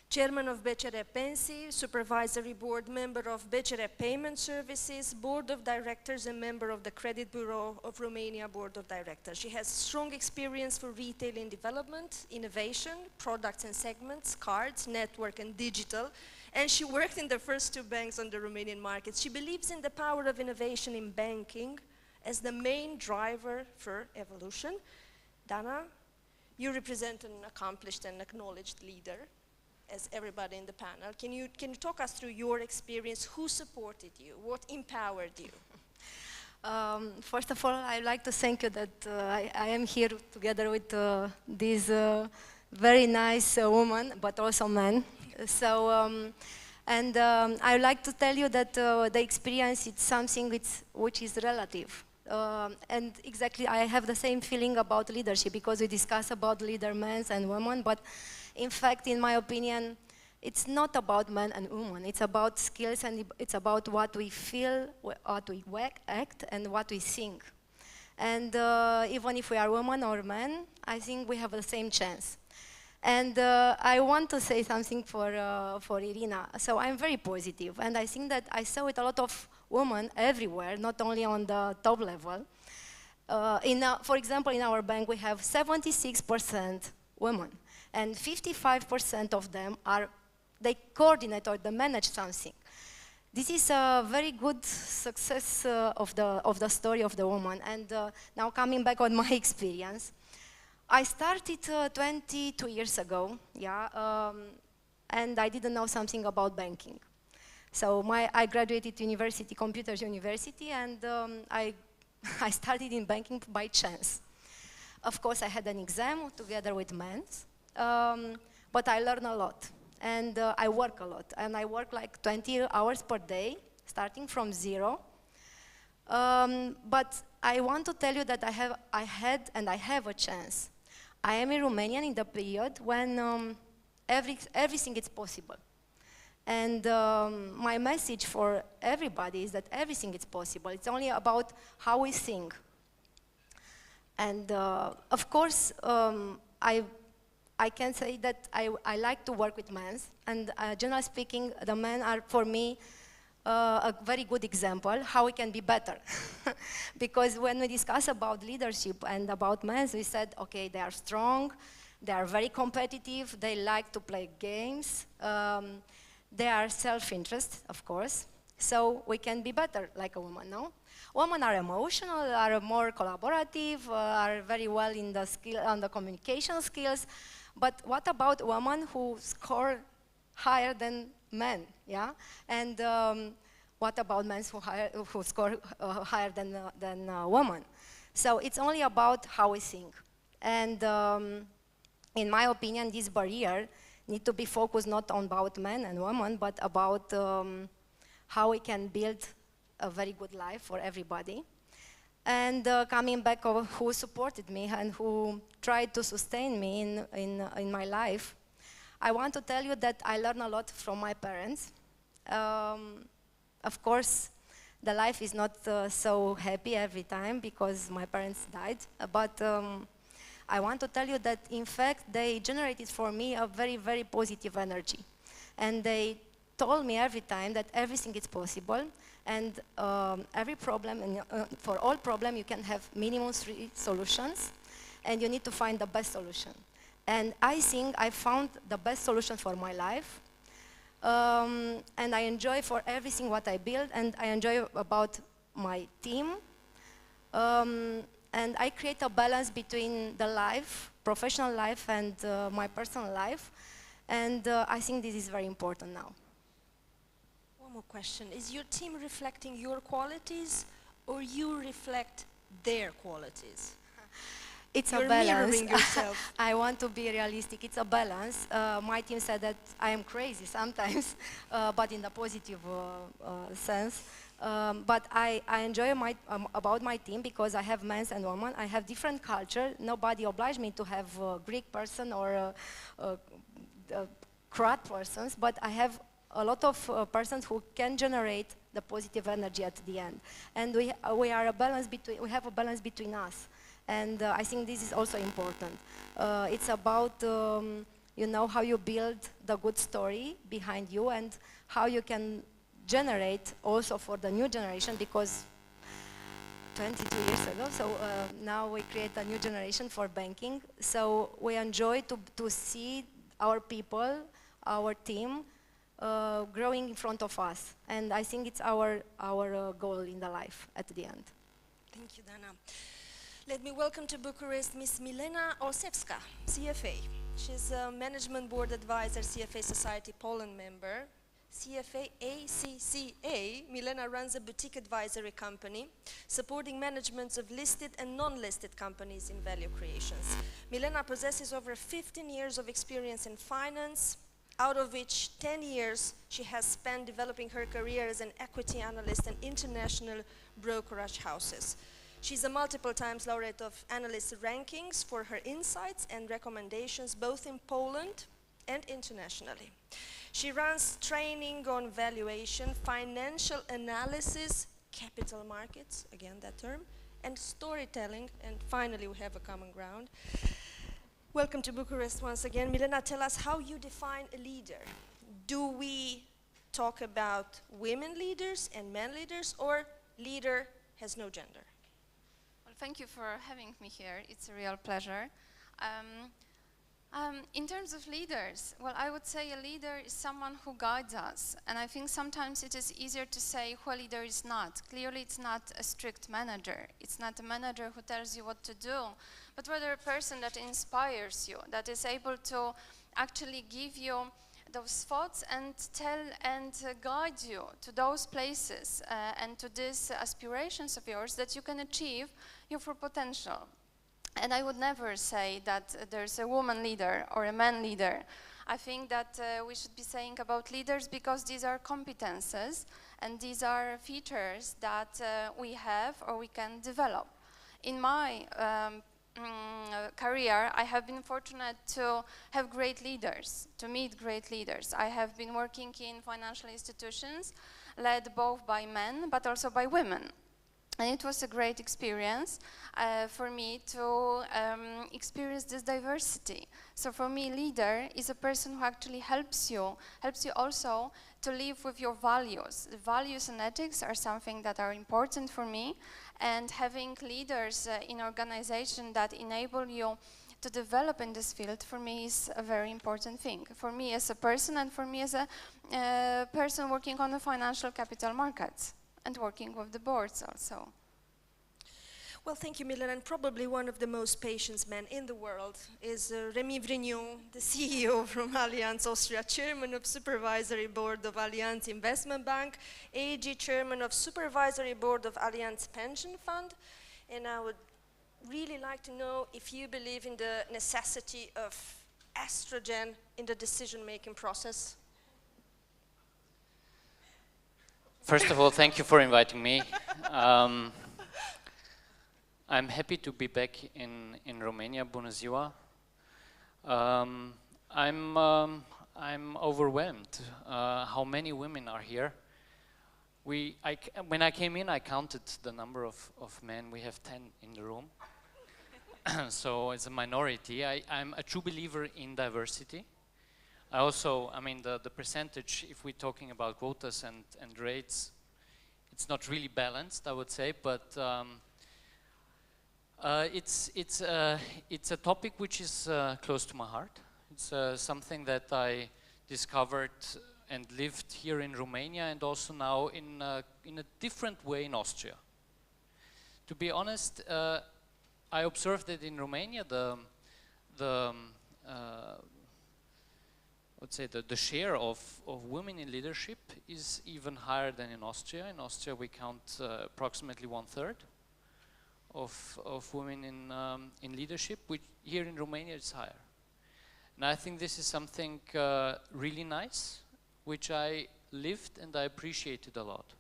Speaker 6: Chairman of BCR Pensii, Supervisory Board member of BCR Payment Services, Board of Directors and member of the Credit Bureau of Romania Board of Directors. She has strong experience for retail and development, innovation, products and segments, cards, network and digital, and she worked in the first two banks on the Romanian market. She believes in the power of innovation in banking as the main driver for evolution. Dana, you represent an accomplished and acknowledged leader, as everybody in the panel. Can you talk us through your experience? Who supported you? What empowered you?
Speaker 9: First of all, I'd like to thank you that I am here together with this very nice woman, but also man. So, I'd like to tell you that the experience is something which is relative. And exactly, I have the same feeling about leadership, because we discuss about leader men and women, but in fact, in my opinion, it's not about men and women. It's about skills, and it's about what we feel, what we act, and what we think. And even if we are women or men, I think we have the same chance. And I want to say something for Irina. So I'm very positive, and I think that I saw it a lot of women everywhere, not only on the top level. For example, in our bank, we have 76% women. And 55% of them they coordinate or they manage something. This is a very good success of the story of the woman. And now coming back on my experience, I started 22 years ago, and I didn't know something about banking. So I graduated university, Computers University, and I started in banking by chance. Of course, I had an exam together with men's. But I learn a lot, and I work a lot, and I work like 20 hours per day, starting from zero. But I want to tell you that I had and I have a chance. I am a Romanian in the period when everything is possible. And my message for everybody is that everything is possible. It's only about how we think. And of course, I can say that I like to work with men, and generally speaking, the men are, for me, a very good example how we can be better. Because when we discuss about leadership and about men, we said, okay, they are strong, they are very competitive, they like to play games, they are self-interest, of course, so we can be better like a woman, no? Women are emotional, are more collaborative, are very well in the on the communication skills, but what about women who score higher than men, yeah? And what about men who score higher than women? So it's only about how we think. And in my opinion, this barrier needs to be focused not on about men and women, but about how we can build a very good life for everybody. And coming back of who supported me and who tried to sustain me in my life, I want to tell you that I learned a lot from my parents. Of course, the life is not so happy every time because my parents died, but I want to tell you that in fact they generated for me a very, very positive energy. And they told me every time that everything is possible, and every problem, and for all problem you can have minimum 3 solutions, and you need to find the best solution. And I think I found the best solution for my life, and I enjoy for everything what I build, and I enjoy about my team, and I create a balance between the life, professional life, and my personal life, and I think this is very important now.
Speaker 6: One more question. Is your team reflecting your qualities, or you reflect their qualities?
Speaker 9: It's
Speaker 6: You're
Speaker 9: a balance.
Speaker 6: mirroring yourself.
Speaker 9: I want to be realistic. It's a balance. My team said that I am crazy sometimes, but in the positive sense. But I enjoy about my team because I have men and women. I have different culture. Nobody obliged me to have a Greek person or a Croat persons, but I have a lot of persons who can generate the positive energy at the end. And we are a balance between. We have a balance between us. And I think this is also important. It's about, you know, how you build the good story behind you and how you can generate also for the new generation, because 22 years ago, so now we create a new generation for banking. So we enjoy to see our people, our team, growing in front of us. And I think it's our goal in the life at the end.
Speaker 6: Thank you, Dana. Let me welcome to Bucharest Miss Milena Olszewska, CFA. She's a Management Board Advisor, CFA Society Poland member. CFA ACCA, Milena runs a boutique advisory company supporting managements of listed and non-listed companies in value creations. Milena possesses over 15 years of experience in finance, out of which 10 years she has spent developing her career as an equity analyst in international brokerage houses. She's a multiple times laureate of analyst rankings for her insights and recommendations both in Poland and internationally. She runs training on valuation, financial analysis, capital markets, again that term, and storytelling, and finally we have a common ground. Welcome to Bucharest once again. Milena, tell us how you define a leader. Do we talk about women leaders and men leaders, or leader has no gender?
Speaker 10: Thank you for having me here. It's a real pleasure. In terms of leaders, well, I would say a leader is someone who guides us. And I think sometimes it is easier to say who a leader is not. Clearly, it's not a strict manager. It's not a manager who tells you what to do, but rather a person that inspires you, that is able to actually give you those thoughts and tell and guide you to those places and to these aspirations of yours that you can achieve your full potential. And I would never say that there's a woman leader or a man leader. I think that we should be saying about leaders because these are competences and these are features that we have or we can develop. In my career, I have been fortunate to have great leaders, to meet great leaders. I have been working in financial institutions led both by men but also by women. And it was a great experience for me to experience this diversity. So for me, leader is a person who actually helps you also to live with your values. The values and ethics are something that are important for me, and having leaders in organization that enable you to develop in this field, for me, is a very important thing. For me as a person, and for me as a person working on the financial capital markets and working with the boards also.
Speaker 6: Well, thank you, Milan. And probably one of the most patient men in the world is Remy Vrignon, the CEO from Allianz Austria, Chairman of Supervisory Board of Allianz Investment Bank, AG Chairman of Supervisory Board of Allianz Pension Fund. And I would really like to know if you believe in the necessity of estrogen in the decision-making process.
Speaker 11: First of all, thank you for inviting me. I'm happy to be back in Romania. Bună ziua. I'm overwhelmed how many women are here. When I came in, I counted the number of men. We have 10 in the room. So it's a minority. I'm a true believer in diversity. I mean, the percentage, if we're talking about quotas and rates, it's not really balanced, I would say, but it's a topic which is close to my heart. It's something that I discovered and lived here in Romania, and also now in a different way in Austria. To be honest, I observed that in Romania the share of women in leadership is even higher than in Austria. In Austria, we count approximately 1/3 of women in leadership, which here in Romania is higher. And I think this is something really nice, which I lived and I appreciated a lot.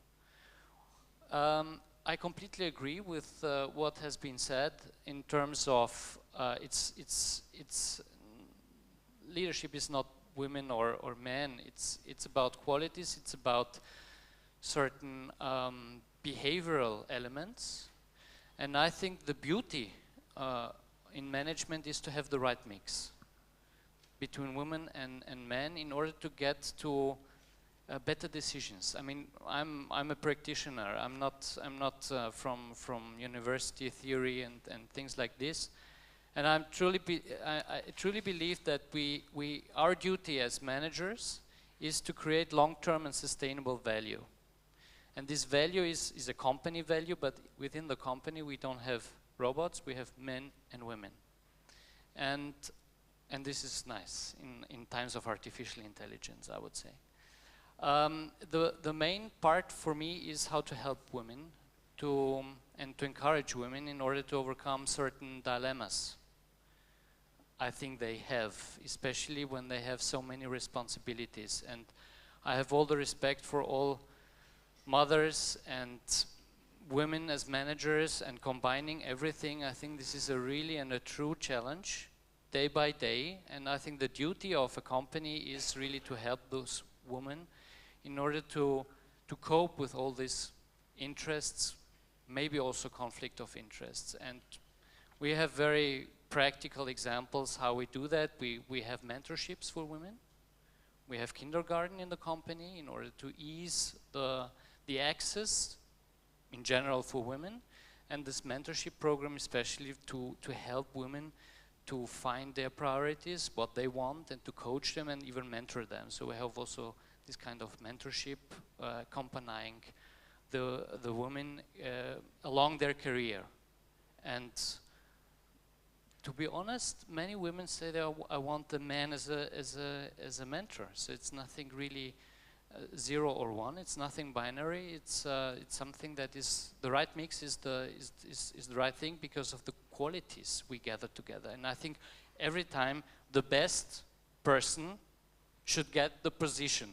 Speaker 11: I completely agree with what has been said in terms of leadership is not women or men. It's about qualities. It's about certain behavioral elements. And I think the beauty in management is to have the right mix between women and men in order to get to better decisions. I mean, I'm a practitioner. I'm not from university theory and things like this. And I truly believe that our duty as managers is to create long-term and sustainable value. And this value is a company value, but within the company we don't have robots, we have men and women. And this is nice in times of artificial intelligence, I would say. The main part for me is how to help women and to encourage women in order to overcome certain dilemmas I think they have, especially when they have so many responsibilities. And I have all the respect for all mothers and women as managers, and combining everything. I think this is a really and a true challenge day by day, and I think the duty of a company is really to help those women in order to cope with all these interests, maybe also conflict of interests. And we have very practical examples how we do that. We have mentorships for women. We have kindergarten in the company in order to ease the access in general for women, and this mentorship program especially to help women to find their priorities, what they want, and to coach them and even mentor them. So we have also this kind of mentorship accompanying the women along their career. And to be honest, many women say that I want a man as a mentor. So it's nothing really 0 or 1. It's nothing binary. It's something that is the right mix. Is the right thing because of the qualities we gather together. And I think every time the best person should get the position,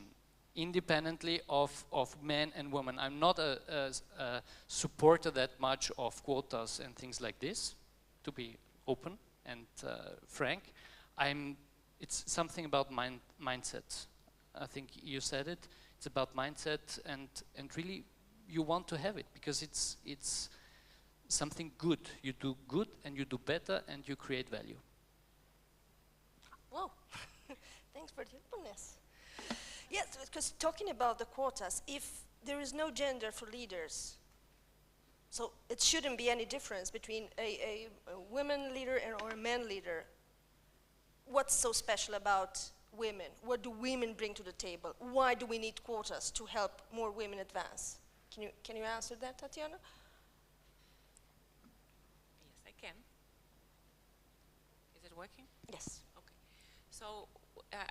Speaker 11: independently of men and women. I'm not a supporter that much of quotas and things like this, to be open and frank. It's something about mindset. I think you said it. It's about mindset, and really you want to have it because it's something good. You do good and you do better and you create value.
Speaker 6: Wow, thanks for the openness. Yes, because talking about the quotas, if there is no gender for leaders, so it shouldn't be any difference between a women leader or a man leader. What's so special about women? What do women bring to the table? Why do we need quotas to help more women advance? Can you answer that, Tatiana?
Speaker 7: Yes, I can. Is it working?
Speaker 6: Yes.
Speaker 7: Okay. So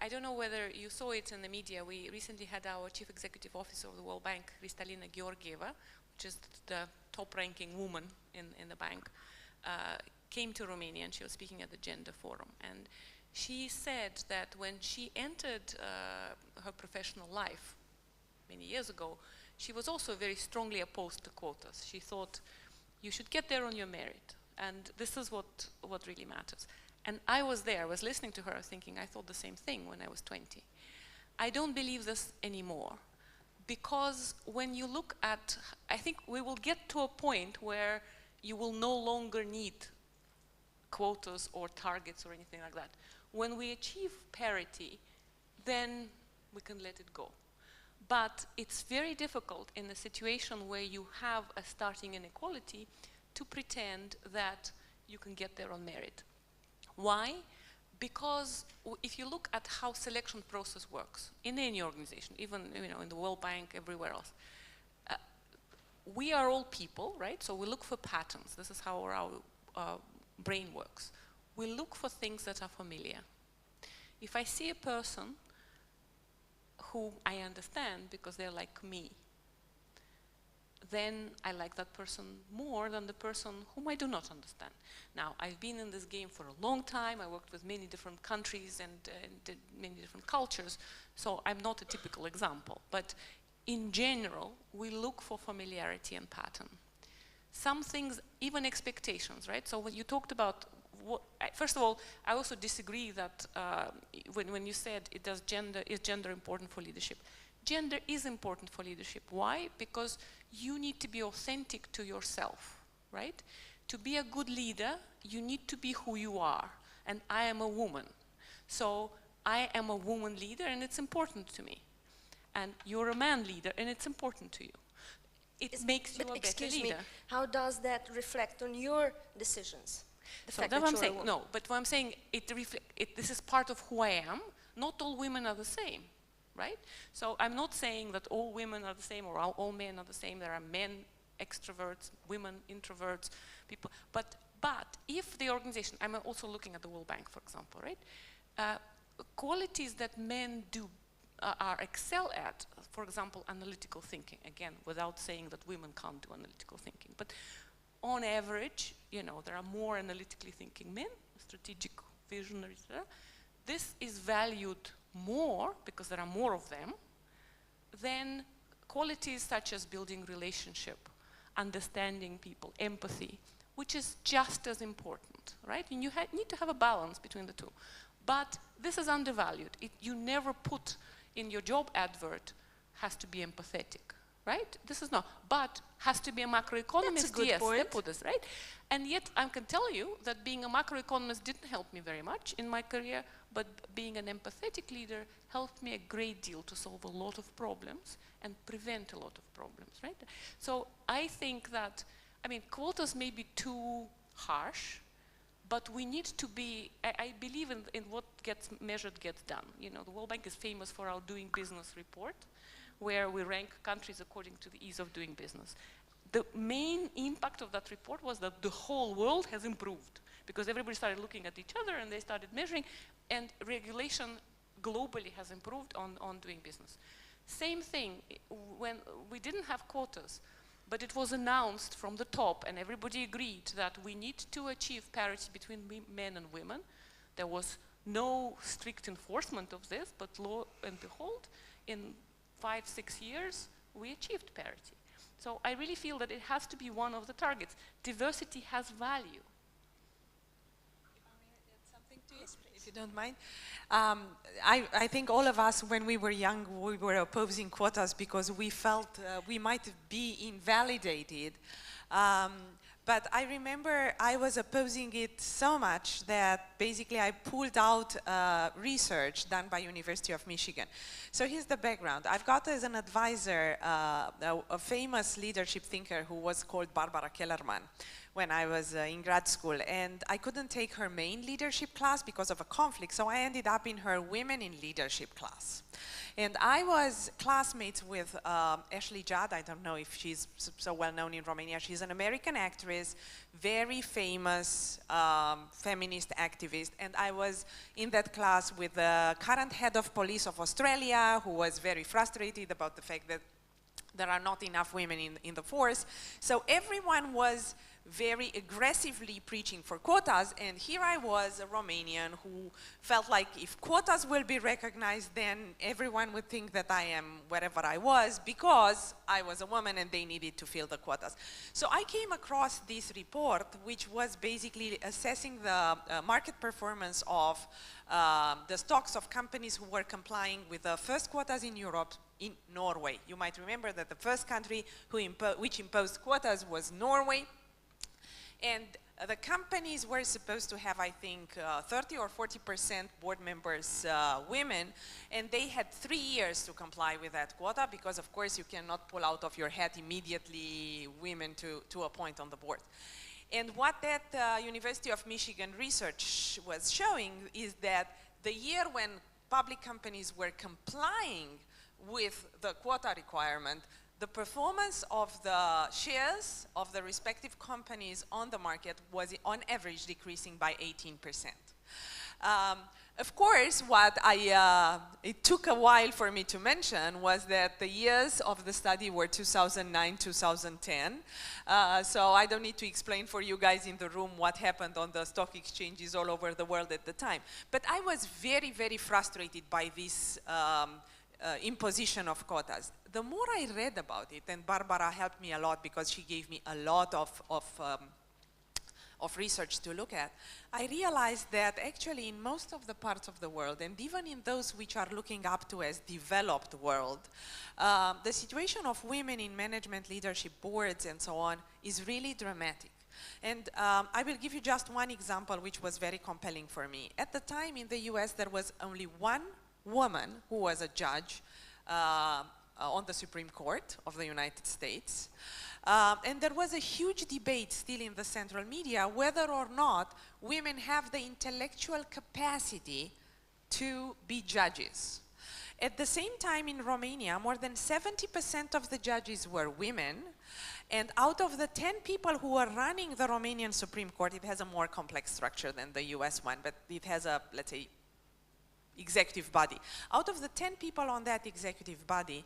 Speaker 7: I don't know whether you saw it in the media. We recently had our Chief Executive Officer of the World Bank, Kristalina Georgieva, which is the top-ranking woman in the bank, came to Romania and she was speaking at the Gender Forum. And she said that when she entered her professional life many years ago, she was also very strongly opposed to quotas. She thought you should get there on your merit, and this is what really matters. And I was there, I was listening to her thinking, I thought the same thing when I was 20. I don't believe this anymore, because when you look at, I think we will get to a point where you will no longer need quotas or targets or anything like that. When we achieve parity, then we can let it go. But it's very difficult in a situation where you have a starting inequality to pretend that you can get there on merit. Why? Because if you look at how selection process works in any organization, even in the World Bank, everywhere else, we are all people, right? So we look for patterns. This is how our brain works. We look for things that are familiar. If I see a person who I understand because they're like me, then I like that person more than the person whom I do not understand. Now, I've been in this game for a long time. I worked with many different countries and many different cultures, so I'm not a typical example. But in general, we look for familiarity and pattern. Some things, even expectations, right? So when you talked about, first of all, I also disagree that when you said is gender important for leadership? Gender is important for leadership. Why? Because you need to be authentic to yourself, right? To be a good leader, you need to be who you are. And I am a woman. So I am a woman leader and it's important to me. And you're a man leader and it's important to you. It makes you a better leader.
Speaker 6: Excuse me, how does that reflect on your decisions?
Speaker 7: So that's what I'm saying. No, but what I'm saying, this is part of who I am. Not all women are the same, right? So I'm not saying that all women are the same or all men are the same. There are men extroverts, women introverts, people. But if the organization, I'm also looking at the World Bank, for example, right? Qualities that men do excel at, for example, analytical thinking, again, without saying that women can't do analytical thinking, but on average, there are more analytically thinking men, strategic visionaries. This is valued more, because there are more of them, than qualities such as building relationship, understanding people, empathy, which is just as important, right? And you need to have a balance between the two. But this is undervalued. You never put in your job advert, has to be empathetic, right? This is not, but has to be a macroeconomist.
Speaker 6: That's a good
Speaker 7: yes,
Speaker 6: point.
Speaker 7: they put this, right? And yet I can tell you that being a macroeconomist didn't help me very much in my career, but being an empathetic leader helped me a great deal to solve a lot of problems and prevent a lot of problems, right? So I think that, quotas may be too harsh, but we need to be, I believe in what gets measured gets done. The World Bank is famous for our Doing Business report, where we rank countries according to the ease of doing business. The main impact of that report was that the whole world has improved, because everybody started looking at each other and they started measuring, and regulation globally has improved on doing business. Same thing, when we didn't have quotas, but it was announced from the top and everybody agreed that we need to achieve parity between men and women. There was no strict enforcement of this, but lo and behold, in 5-6 years, we achieved parity. So I really feel that it has to be one of the targets. Diversity has value.
Speaker 8: Something to it, if you don't mind. I think all of us, when we were young, we were opposing quotas because we felt we might be invalidated But I remember I was opposing it so much that basically I pulled out research done by University of Michigan. So here's the background. I've got as an advisor a famous leadership thinker who was called Barbara Kellerman when I was in grad school. And I couldn't take her main leadership class because of a conflict, so I ended up in her Women in Leadership class. And I was classmates with Ashley Judd. I don't know if she's so well known in Romania. She's an American actress, very famous feminist activist. And I was in that class with the current head of police of Australia, who was very frustrated about the fact that there are not enough women in the force. So everyone was very aggressively preaching for quotas, and here I was, a Romanian, who felt like if quotas will be recognized, then everyone would think that I am wherever I was because I was a woman and they needed to fill the quotas. So I came across this report, which was basically assessing the market performance of the stocks of companies who were complying with the first quotas in Europe, in Norway. You might remember that the first country which imposed quotas was Norway. And the companies were supposed to have, I think, 30 or 40% board members women, and they had 3 years to comply with that quota because, of course, you cannot pull out of your hat immediately women to appoint on the board. And what that University of Michigan research was showing is that the year when public companies were complying with the quota requirement, the performance of the shares of the respective companies on the market was on average decreasing by 18%. Of course, what it took a while for me to mention was that the years of the study were 2009, 2010. So I don't need to explain for you guys in the room what happened on the stock exchanges all over the world at the time. But I was very, very frustrated by this imposition of quotas. The more I read about it, and Barbara helped me a lot because she gave me a lot of research to look at, I realized that actually in most of the parts of the world, and even in those which are looking up to as developed world, the situation of women in management, leadership, boards, and so on is really dramatic. And I will give you just one example which was very compelling for me. At the time in the US, there was only one woman who was a judge on the Supreme Court of the United States. And there was a huge debate still in the central media whether or not women have the intellectual capacity to be judges. At the same time in Romania, more than 70% of the judges were women, and out of the 10 people who were running the Romanian Supreme Court, it has a more complex structure than the US one, but it has a, let's say, executive body. Out of the 10 people on that executive body,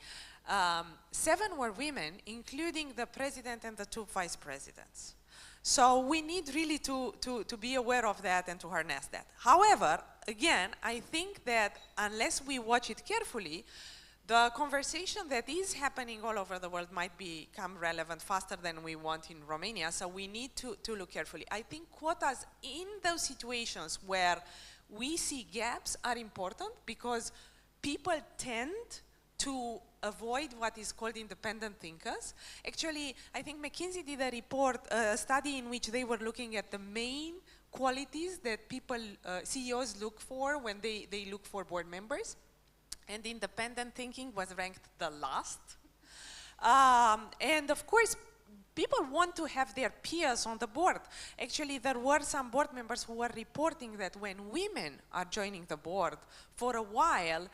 Speaker 8: 7 were women, including the president and the 2 vice presidents. So we need really to be aware of that and to harness that. However, again, I think that unless we watch it carefully, the conversation that is happening all over the world might become relevant faster than we want in Romania, so we need to look carefully. I think quotas in those situations where we see gaps are important because people tend to avoid what is called independent thinkers. Actually, I think McKinsey did a report, a study in which they were looking at the main qualities that people, CEOs look for when they look for board members. And independent thinking was ranked the last. And of course, people want to have their peers on the board. Actually, there were some board members who were reporting that when women are joining the board, for a while,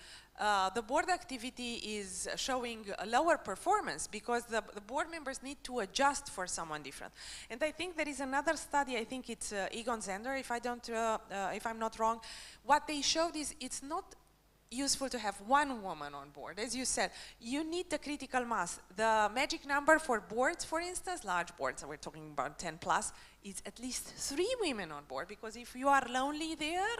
Speaker 8: the board activity is showing a lower performance because the board members need to adjust for someone different. And I think there is another study, I think it's Egon Zehnder, if I'm not wrong. What they showed is it's not useful to have one woman on board. As you said, you need the critical mass. The magic number for boards, for instance, large boards, and we're talking about 10 plus, is at least 3 women on board, because if you are lonely there,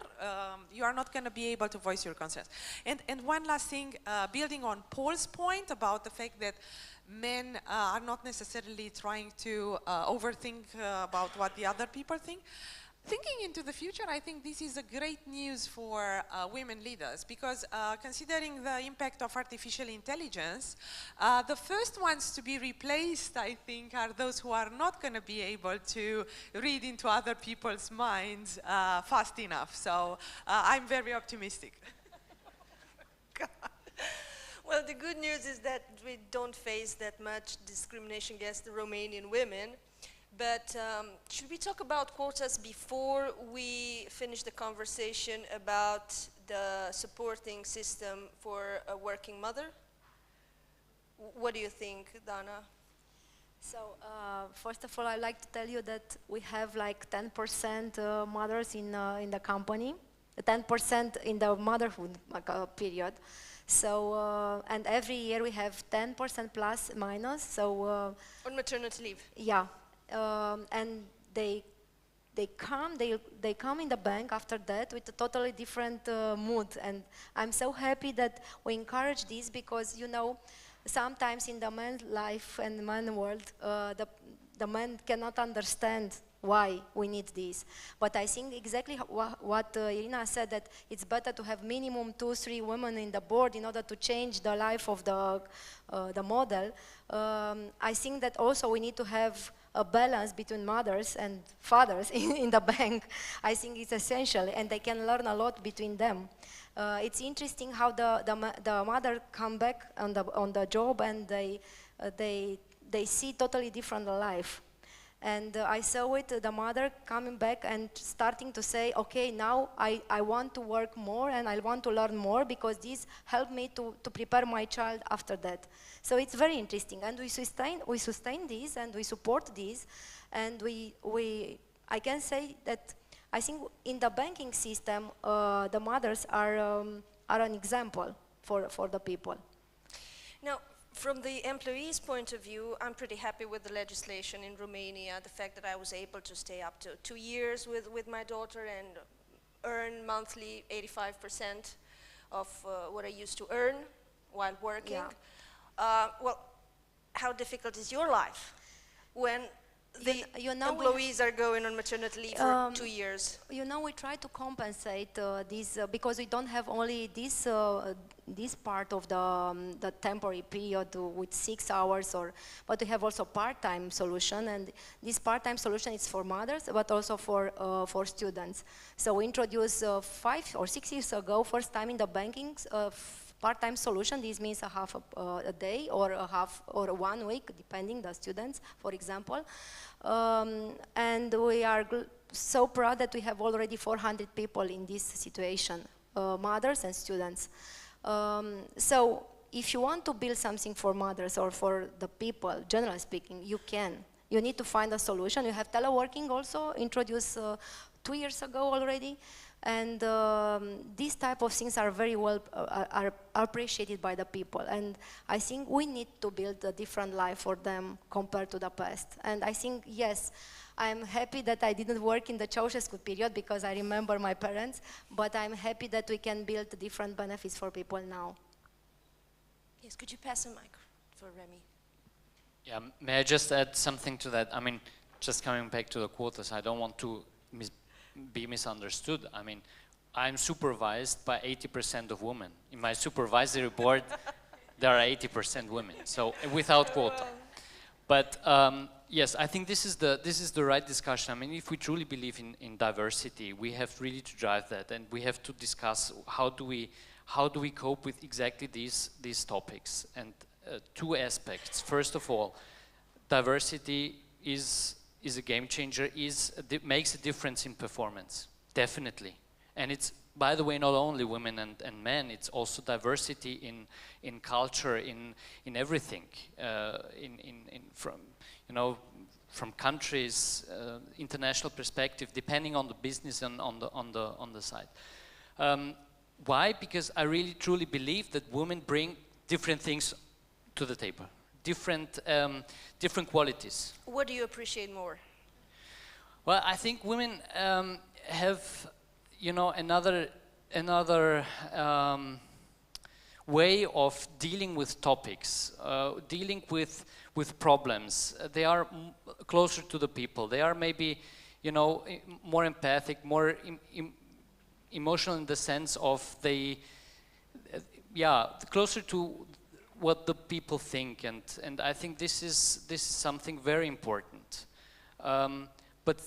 Speaker 8: you are not going to be able to voice your concerns. And one last thing, building on Paul's point about the fact that men are not necessarily trying to overthink about what the other people think, Thinking into the future, I think this is a great news for women leaders because considering the impact of artificial intelligence, the first ones to be replaced, I think, are those who are not going to be able to read into other people's minds fast enough. So I'm very optimistic.
Speaker 6: Well, the good news is that we don't face that much discrimination against the Romanian women. But should we talk about quotas before we finish the conversation about the supporting system for a working mother? What do you think, Dana?
Speaker 9: So, first of all, I'd like to tell you that we have like 10% mothers in the company, 10% in the motherhood period. So, and every year we have 10% plus minus. So,
Speaker 6: on maternity leave.
Speaker 9: Yeah. And they come in the bank after that with a totally different mood, and I'm so happy that we encourage this because, you know, sometimes in the man's life and the man world, the man cannot understand why we need this. But I think exactly what Irina said, that it's better to have minimum 2-3 women in the board in order to change the life of the model. I think that also we need to have a balance between mothers and fathers in the bank. I think it's essential, and they can learn a lot between them. It's interesting how the mother come back on the job, and they see totally different life. And I saw it, the mother coming back and starting to say, okay, now I want to work more and I want to learn more because this helped me to prepare my child after that. So it's very interesting, and we sustain this and we support this, and I can say that I think in the banking system, the mothers are an example for the people.
Speaker 6: Now, from the employee's point of view, I'm pretty happy with the legislation in Romania, the fact that I was able to stay up to 2 years with my daughter and earn monthly 85% of what I used to earn while working. Yeah. Well, how difficult is your life when the employees are going on maternity leave for 2 years?
Speaker 9: You know, we try to compensate this because we don't have only this part of the temporary period with 6 hours, but we have also part-time solution, and this part-time solution is for mothers, but also for students. So we introduced 5 or 6 years ago, first time in the banking, part-time solution. This means a half a day or a half or 1 week, depending the students, for example. And we are so proud that we have already 400 people in this situation, mothers and students. So if you want to build something for mothers or for the people, generally speaking, you can. You need to find a solution. You have teleworking also introduced 2 years ago already. And these type of things are very well are appreciated by the people, and I think we need to build a different life for them compared to the past. And I think, yes, I'm happy that I didn't work in the Ceausescu period because I remember my parents, but I'm happy that we can build different benefits for people now.
Speaker 6: Yes, could you pass a mic for Remy?
Speaker 11: Yeah, may I just add something to that? I mean, just coming back to the quotas, I don't want to be misunderstood. I mean, I'm supervised by 80% of women. In my supervisory board, there are 80% women, so without quota. But yes, I think this is the right discussion. I mean, if we truly believe in diversity, we have really to drive that, and we have to discuss how do we cope with exactly these topics. And 2 aspects. First of all, diversity is a game changer, makes a difference in performance, definitely. And it's, by the way, not only women and men, it's also diversity in culture, in everything, from countries, international perspective, depending on the business and on the side. Why? Because I really truly believe that women bring different things to the table. Different qualities.
Speaker 6: What do you appreciate more?
Speaker 11: Well, I think women have, you know, another way of dealing with topics, dealing with problems. They are closer to the people. They are maybe, you know, more empathic, more emotional in the sense of they, yeah, closer to what the people think, and I think this is something very important. But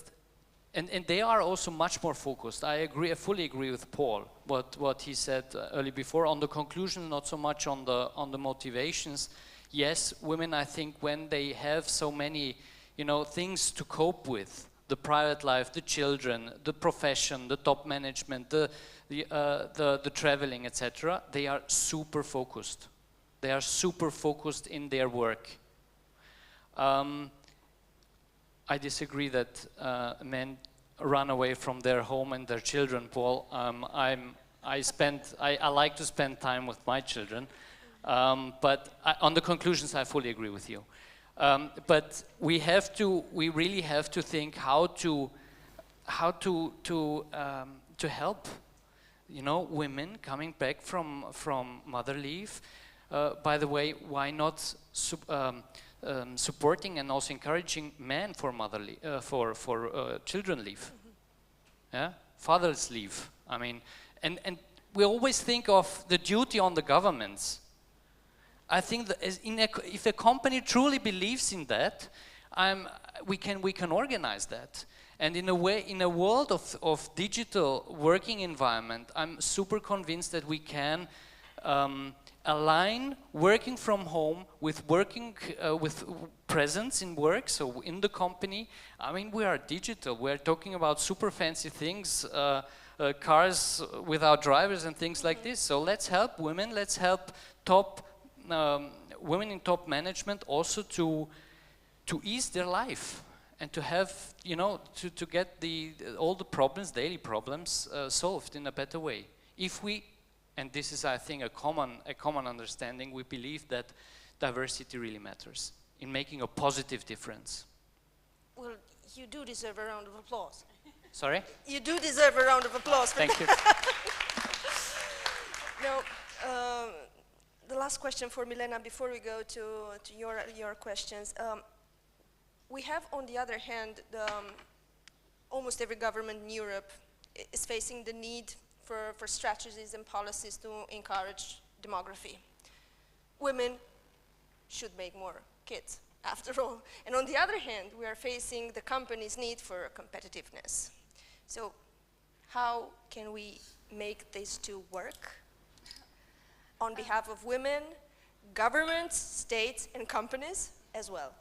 Speaker 11: they are also much more focused. I fully agree with Paul, what he said early before on the conclusion, not so much on the motivations. Yes, women, I think, when they have so many, you know, things to cope with, the private life, the children, the profession, the top management, the traveling, etc., they are super focused. They are super focused in their work. I disagree that men run away from their home and their children, Paul. I like to spend time with my children, but on the conclusions, I fully agree with you. But we really have to think how to help, you know, women coming back from mother leave. By the way, why not supporting and also encouraging men for children leave, yeah, father's leave. I mean, and we always think of the duty on the governments. I think that if a company truly believes in that, we can organize that. And in a way, in a world of digital working environment, I'm super convinced that we can align working from home with working with presence in work, so in the company. I mean, we are digital. We're talking about super fancy things, cars without drivers and things like this. So let's help women. Let's help women in top management also to ease their life and to have, you know, to get all the problems, daily problems, solved in a better way. If we, and this is, I think, a common understanding, we believe that diversity really matters in making a positive difference.
Speaker 6: Well, you do deserve a round of applause.
Speaker 11: Sorry?
Speaker 6: You do deserve a round of applause.
Speaker 11: Thank you.
Speaker 6: Now, the last question for Milena before we go to your questions. We have, on the other hand, almost every government in Europe is facing the need for strategies and policies to encourage demography. Women should make more kids, after all. And on the other hand, we are facing the company's need for competitiveness. So how can we make these two work on behalf of women, governments, states, and companies as well?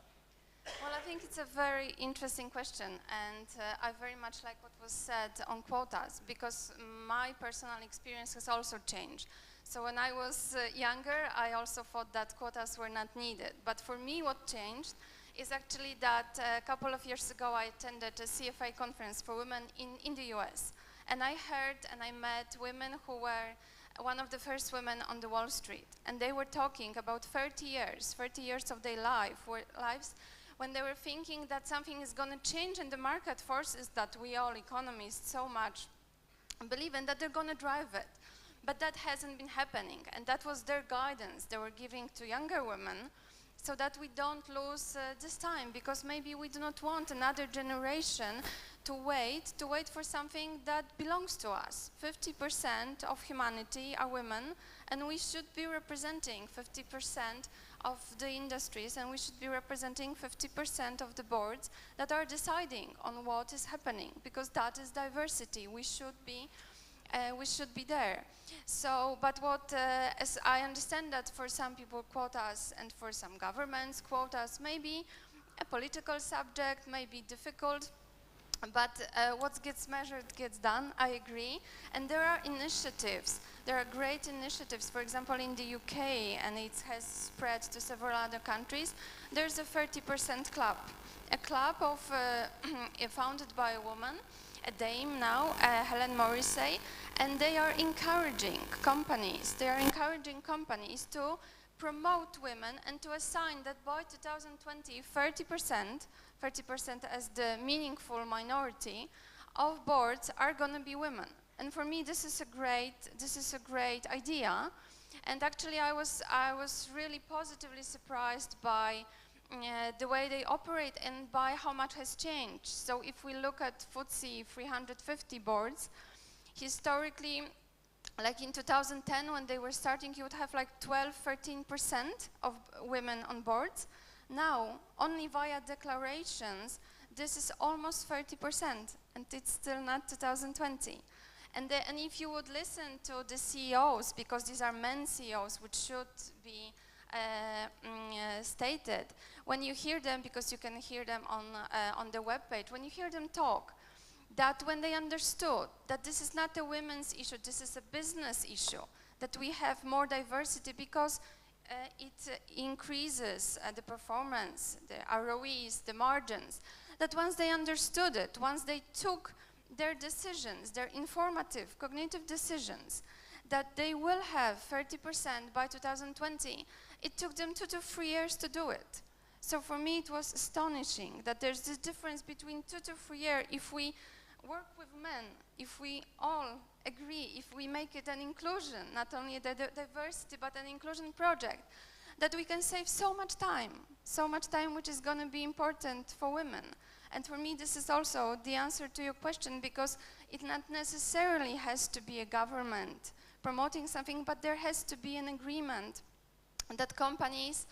Speaker 10: Well, I think it's a very interesting question, and I very much like what was said on quotas, because my personal experience has also changed. So when I was younger, I also thought that quotas were not needed. But for me, what changed is actually that a couple of years ago, I attended a CFA conference for women in the US. And I heard and I met women who were one of the first women on the Wall Street. And they were talking about 30 years of their lives, when they were thinking that something is going to change in the market forces that we all economists so much believe in, that they're going to drive it. But that hasn't been happening, and that was their guidance they were giving to younger women, so that we don't lose this time, because maybe we do not want another generation to wait for something that belongs to us. 50% of humanity are women, and we should be representing 50% of the industries, and we should be representing 50% of the boards that are deciding on what is happening, because that is diversity. We should be there. So, but as I understand that for some people quotas, and for some governments quotas may be a political subject, may be difficult, but what gets measured gets done, I agree. And there are initiatives, there are great initiatives. For example, in the UK, and it has spread to several other countries, there's a 30% club. A club founded by a woman, a dame now, Helen Morrissey, and they are encouraging companies to promote women and to assign that by 2020, 30% as the meaningful minority of boards are going to be women. And for me, this is a great idea. And actually, I was really positively surprised by the way they operate and by how much has changed. So if we look at FTSE 350 boards, historically, like in 2010 when they were starting, you would have like 12-13% of women on boards. Now, only via declarations, this is almost 30%, and it's still not 2020. And if you would listen to the CEOs, because these are men CEOs, which should be stated, when you hear them, because you can hear them on the webpage, when you hear them talk, that when they understood that this is not a women's issue, this is a business issue, that we have more diversity because it increases the performance, the ROEs, the margins, that once they understood it, once they took their decisions, their informative, cognitive decisions, that they will have 30% by 2020, it took them 2 to 3 years to do it. So for me it was astonishing that there's this difference between 2 to 3 years if we work with men, if we all agree, if we make it an inclusion, not only a diversity but an inclusion project, that we can save so much time which is going to be important for women. And for me this is also the answer to your question, because it not necessarily has to be a government promoting something, but there has to be an agreement that companies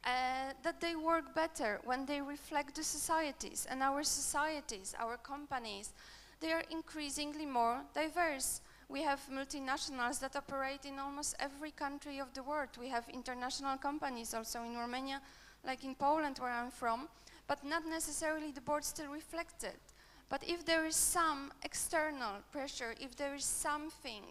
Speaker 10: that they work better when they reflect the societies, and our societies, our companies, they are increasingly more diverse. We have multinationals that operate in almost every country of the world. We have international companies also in Romania, like in Poland where I'm from, but not necessarily the board still reflects it. But if there is some external pressure, if there is something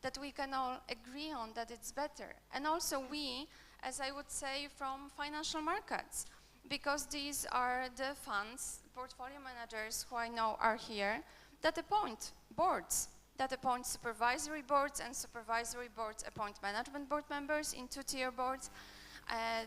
Speaker 10: that we can all agree on that it's better, and also we, as I would say, from financial markets, because these are the funds, portfolio managers who I know are here, that appoint boards, that appoint supervisory boards, and supervisory boards appoint management board members in 2-tier boards,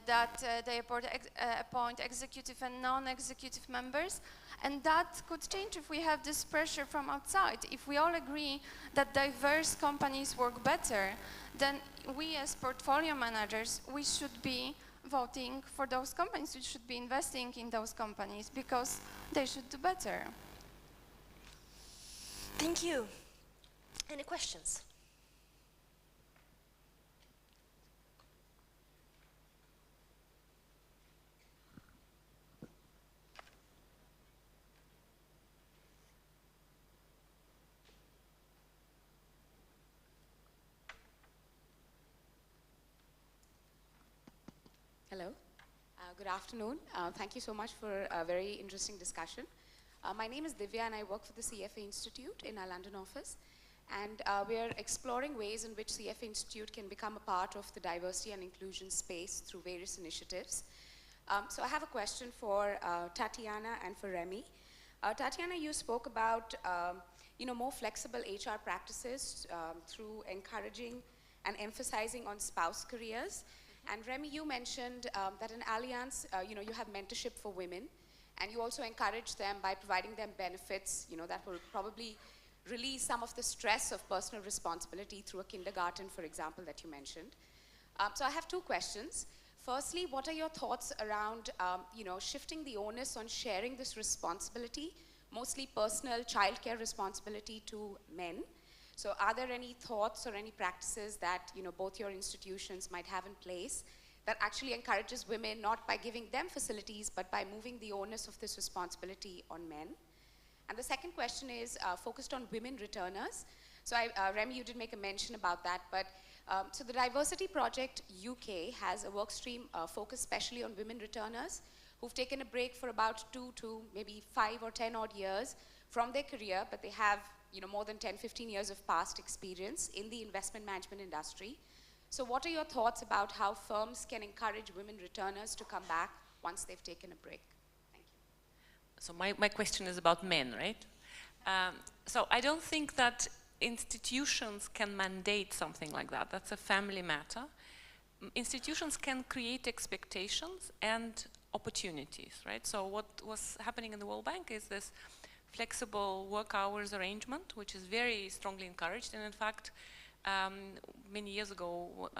Speaker 10: that they appoint executive and non-executive members, and that could change if we have this pressure from outside. If we all agree that diverse companies work better, then we as portfolio managers, we should be voting for those companies, we should be investing in those companies because they should do better.
Speaker 6: Thank you. Any questions?
Speaker 12: Hello. Good afternoon. Thank you so much for a very interesting discussion. My name is Divya and I work for the CFA Institute in our London office. And we are exploring ways in which CFA Institute can become a part of the diversity and inclusion space through various initiatives. So I have a question for Tatiana and for Remy. Tatiana, you spoke about more flexible HR practices through encouraging and emphasizing on spouse careers. And Remy, you mentioned that in Allianz, you have mentorship for women, and you also encourage them by providing them benefits, that will probably release some of the stress of personal responsibility through a kindergarten, for example, that you mentioned. So I have two questions. Firstly, what are your thoughts around, shifting the onus on sharing this responsibility, mostly personal childcare responsibility, to men? So are there any thoughts or any practices that both your institutions might have in place that actually encourages women, not by giving them facilities, but by moving the onus of this responsibility on men? And the second question is focused on women returners. So Remy, you did make a mention about that, but so the Diversity Project UK has a work stream focused especially on women returners who've taken a break for about 2 to maybe 5 or 10 odd years from their career, but they have more than 10, 15 years of past experience in the investment management industry. So what are your thoughts about how firms can encourage women returners to come back once they've taken a break? Thank you.
Speaker 13: So my question is about men, right? So I don't think that institutions can mandate something like that. That's a family matter. Institutions can create expectations and opportunities, right? So what was happening in the World Bank is this flexible work hours arrangement, which is very strongly encouraged. And in fact, many years ago,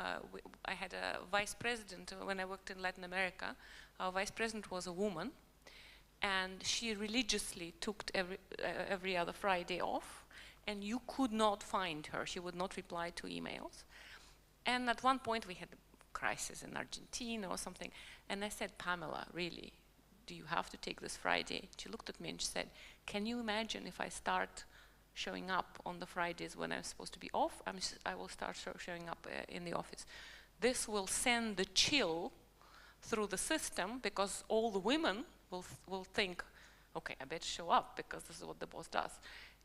Speaker 13: I had a vice president when I worked in Latin America. Our vice president was a woman, and she religiously took every other Friday off, and you could not find her. She would not reply to emails. And at one point we had a crisis in Argentina or something, and I said, Pamela, really, do you have to take this Friday? She looked at me and she said, can you imagine if I start showing up on the Fridays when I'm supposed to be off? I will start showing up in the office. This will send the chill through the system, because all the women will think, okay, I better show up because this is what the boss does.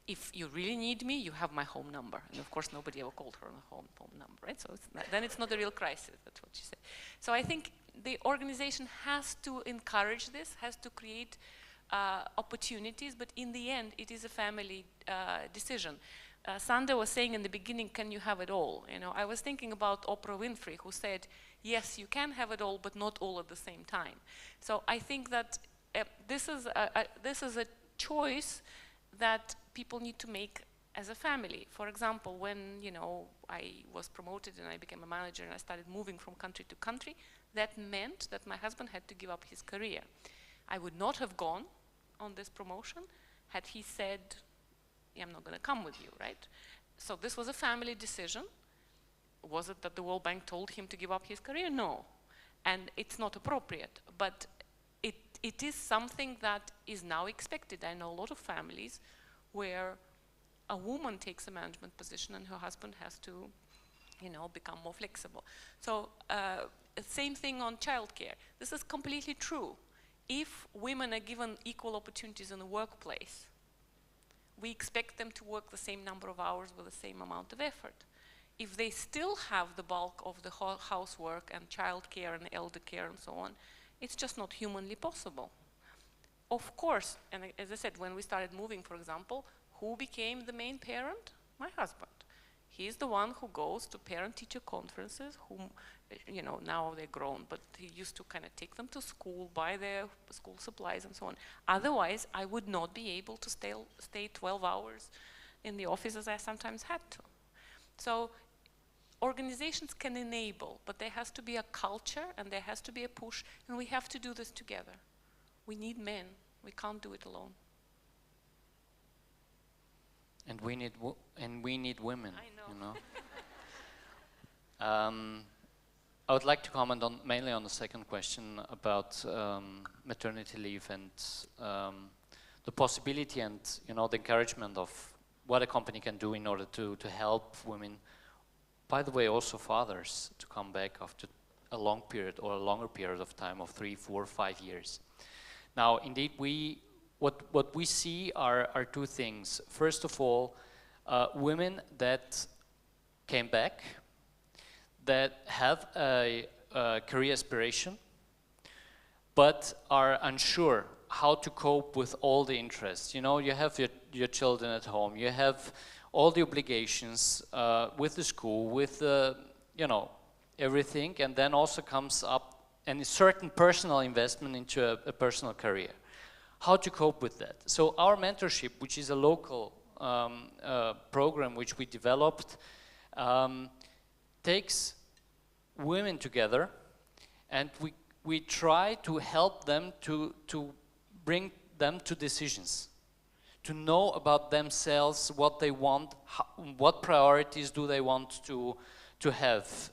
Speaker 13: If you really need me, you have my home number. And of course, nobody ever called her on a home number, right? So then it's not a real crisis, that's what she said. So I think the organization has to encourage this, has to create opportunities, but in the end, it is a family decision. Sander was saying in the beginning, can you have it all? You know, I was thinking about Oprah Winfrey, who said, yes, you can have it all, but not all at the same time. So I think that this is a choice that people need to make as a family. For example, when, you know, I was promoted and I became a manager and I started moving from country to country, that meant that my husband had to give up his career. I would not have gone on this promotion had he said, I'm not going to come with you, right? So this was a family decision. Was it that the World Bank told him to give up his career? No. And it's not appropriate. But it is something that is now expected. I know a lot of families where a woman takes a management position and her husband has to, you know, become more flexible. So same thing on childcare. This is completely true. If women are given equal opportunities in the workplace, we expect them to work the same number of hours with the same amount of effort. If they still have the bulk of the housework and childcare and elder care and so on, it's just not humanly possible. Of course, and as I said, when we started moving, for example, who became the main parent? My husband. He's the one who goes to parent-teacher conferences, whom, you know, now they're grown, but he used to kind of take them to school, buy their school supplies and so on. Otherwise, I would not be able to stay 12 hours in the office as I sometimes had to. So organizations can enable, but there has to be a culture and there has to be a push, and we have to do this together. We need men. We can't do it alone.
Speaker 11: And we need women.
Speaker 13: I know.
Speaker 11: You know. I would like to comment on mainly on the second question about maternity leave and the possibility and, you know, the encouragement of what a company can do in order to help women. By the way, also fathers to come back after a long period or a longer period of time of 3, 4, 5 years. Now, indeed, what we see are two things. First of all, women that came back, that have a career aspiration, but are unsure how to cope with all the interests. You know, you have your children at home, you have all the obligations with the school, with the, you know, everything, and then also comes up a certain personal investment into a personal career. How to cope with that? So our mentorship, which is a local program which we developed, takes women together, and we try to help them to bring them to decisions, to know about themselves, what they want, what priorities do they want to have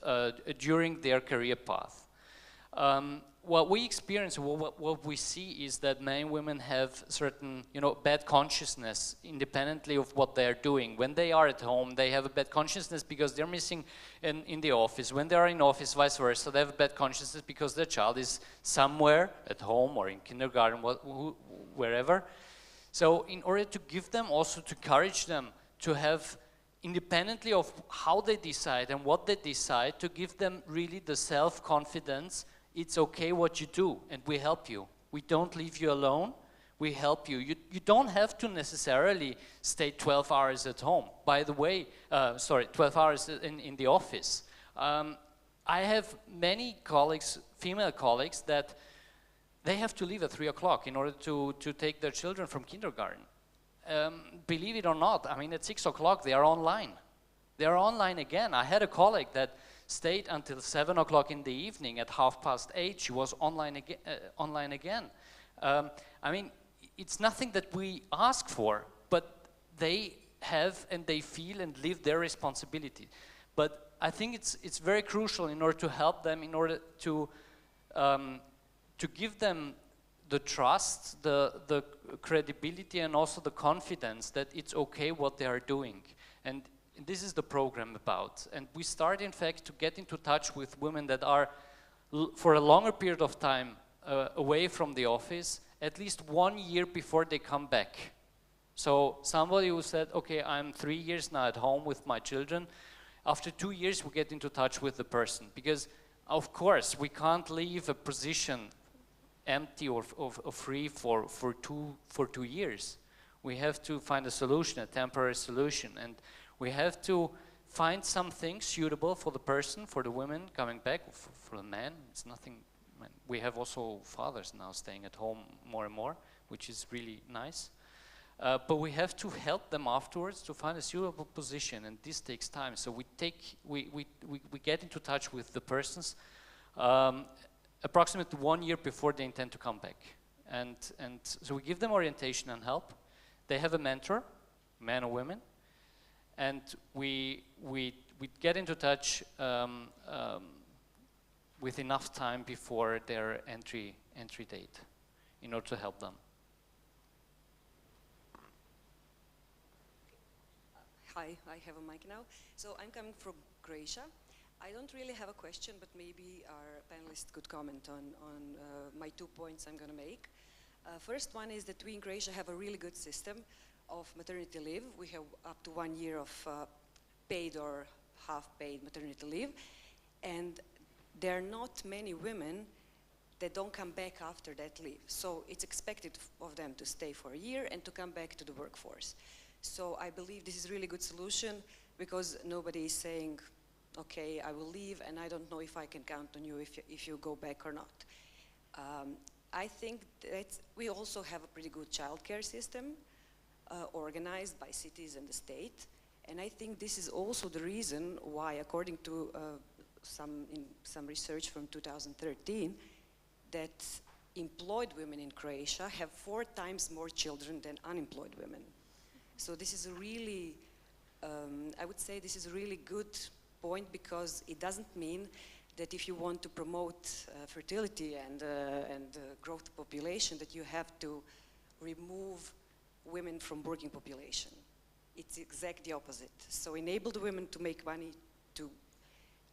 Speaker 11: during their career path. What we experience, what we see is that many women have certain, you know, bad consciousness independently of what they're doing. When they are at home, they have a bad consciousness because they're missing in the office. When they are in office, vice versa, they have a bad consciousness because their child is somewhere at home or in kindergarten, wherever. So in order to give them, also to encourage them to have, independently of how they decide and what they decide, to give them really the self-confidence. It's okay what you do, and we help you. We don't leave you alone, we help you. You don't have to necessarily stay 12 hours at home. By the way, 12 hours in the office. I have many colleagues, female colleagues, that they have to leave at 3 o'clock in order to take their children from kindergarten. Believe it or not, I mean, at 6 o'clock they are online. They are online again. I had a colleague that stayed until 7 o'clock in the evening. At 8:30, she was online again. I mean, it's nothing that we ask for, but they have and they feel and live their responsibility. But I think it's very crucial in order to help them, in order to give them the trust, the credibility, and also the confidence that it's okay what they are doing. And this is the program about. And we start, in fact, to get into touch with women that are, for a longer period of time, away from the office, at least 1 year before they come back. So somebody who said, okay, I'm 3 years now at home with my children, after 2 years we get into touch with the person, because of course we can't leave a position empty or free for 2 years. We have to find a solution, a temporary solution, and we have to find something suitable for the person, for the women coming back, for the men. It's nothing. We have also fathers now staying at home more and more, which is really nice. But we have to help them afterwards to find a suitable position, and this takes time. So we get into touch with the persons approximately 1 year before they intend to come back. And so we give them orientation and help. They have a mentor, man or women, and we get into touch with enough time before their entry date in order to help them.
Speaker 14: Hi, I have a mic now. So I'm coming from Croatia. I don't really have a question, but maybe our panelists could comment on my 2 points I'm going to make. First one is that we in Croatia have a really good system of maternity leave. We have up to 1 year of paid or half-paid maternity leave, and there are not many women that don't come back after that leave. So it's expected of them to stay for a year and to come back to the workforce. So I believe this is a really good solution, because nobody is saying, okay, I will leave and I don't know if I can count on you if you go back or not. I think that we also have a pretty good childcare system organized by cities and the state. And I think this is also the reason why, according to some research from 2013, that employed women in Croatia have 4 times more children than unemployed women. So this is a really, I would say this is a really good point, because it doesn't mean that if you want to promote fertility and growth of population, that you have to remove women from working population. It's exactly the opposite. So enable the women to make money, to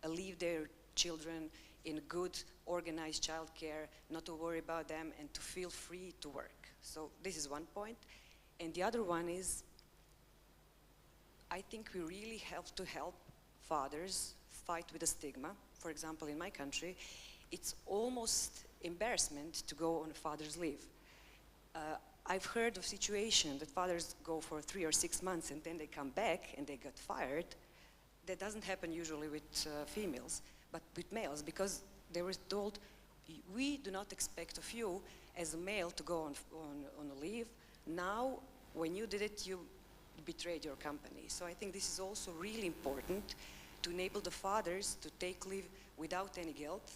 Speaker 14: leave their children in good, organized childcare, not to worry about them, and to feel free to work. So this is one point. And the other one is, I think we really have to help fathers fight with the stigma. For example, in my country, it's almost embarrassment to go on a father's leave. I've heard of situations that fathers go for 3 or 6 months and then they come back and they get fired. That doesn't happen usually with females, but with males, because they were told, we do not expect of you as a male to go on a leave. Now, when you did it, you betrayed your company. So I think this is also really important, to enable the fathers to take leave without any guilt,